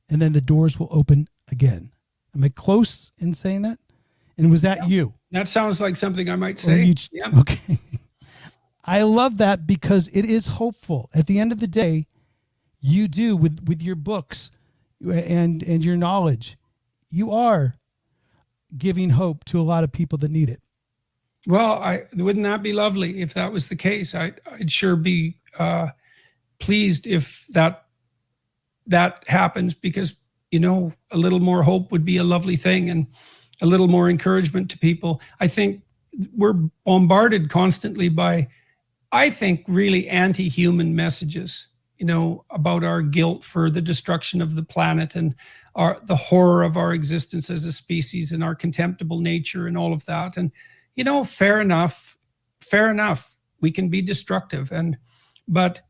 and then the doors will open again. Am I close in saying that? And was that you? That sounds like something I might say. Okay. I love that because it is hopeful. At the end of the day, you do with your books and your knowledge, you are giving hope to a lot of people that need it. Well, wouldn't that be lovely if that was the case? I'd sure be pleased if that happens, because a little more hope would be a lovely thing, and a little more encouragement to people. I think we're bombarded constantly by, I think, really anti-human messages, about our guilt for the destruction of the planet and the horror of our existence as a species and our contemptible nature and all of that. And fair enough. We can be destructive, but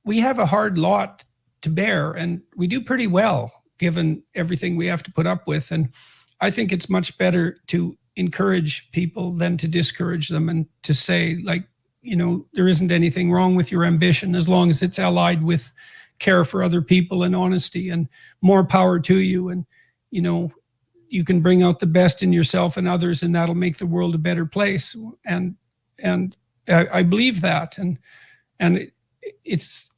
we have a hard lot to bear, and we do pretty well given everything we have to put up with. And I think it's much better to encourage people than to discourage them, and to say, like, there isn't anything wrong with your ambition as long as it's allied with care for other people and honesty, and more power to you. And, you can bring out the best in yourself and others, and that'll make the world a better place. And I believe that. And it's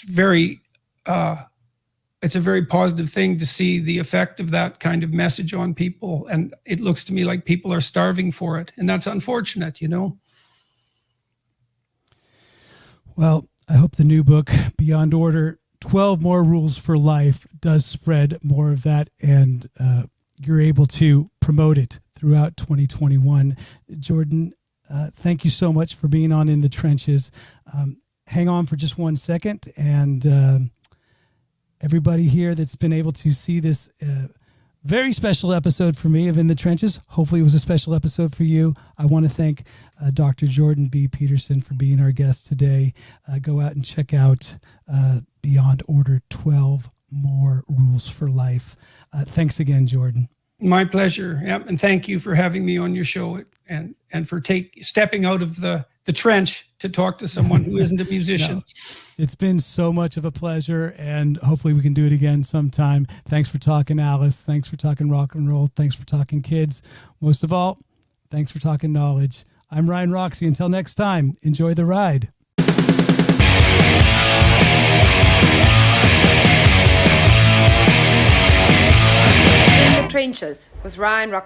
very, it's a very positive thing to see the effect of that kind of message on people. And it looks to me like people are starving for it. And that's unfortunate, Well, I hope the new book, Beyond Order, 12 More Rules for Life, does spread more of that, and you're able to promote it throughout 2021. Jordan, thank you so much for being on In the Trenches. Hang on for just 1 second, and everybody here that's been able to see this very special episode for me of In the Trenches. Hopefully it was a special episode for you. I want to thank Dr. Jordan B. Peterson for being our guest today. Go out and check out Beyond Order, 12 More Rules for Life. Thanks again, Jordan. My pleasure. Yep. And thank you for having me on your show, and for stepping out of the trench to talk to someone who isn't a musician. No, it's been so much of a pleasure, and hopefully we can do it again sometime. Thanks for talking, Alice. Thanks for talking rock and roll. Thanks for talking kids. Most of all, thanks for talking knowledge. I'm Ryan Roxie. Until next time, enjoy the ride. In the Trenches with Ryan Roxie.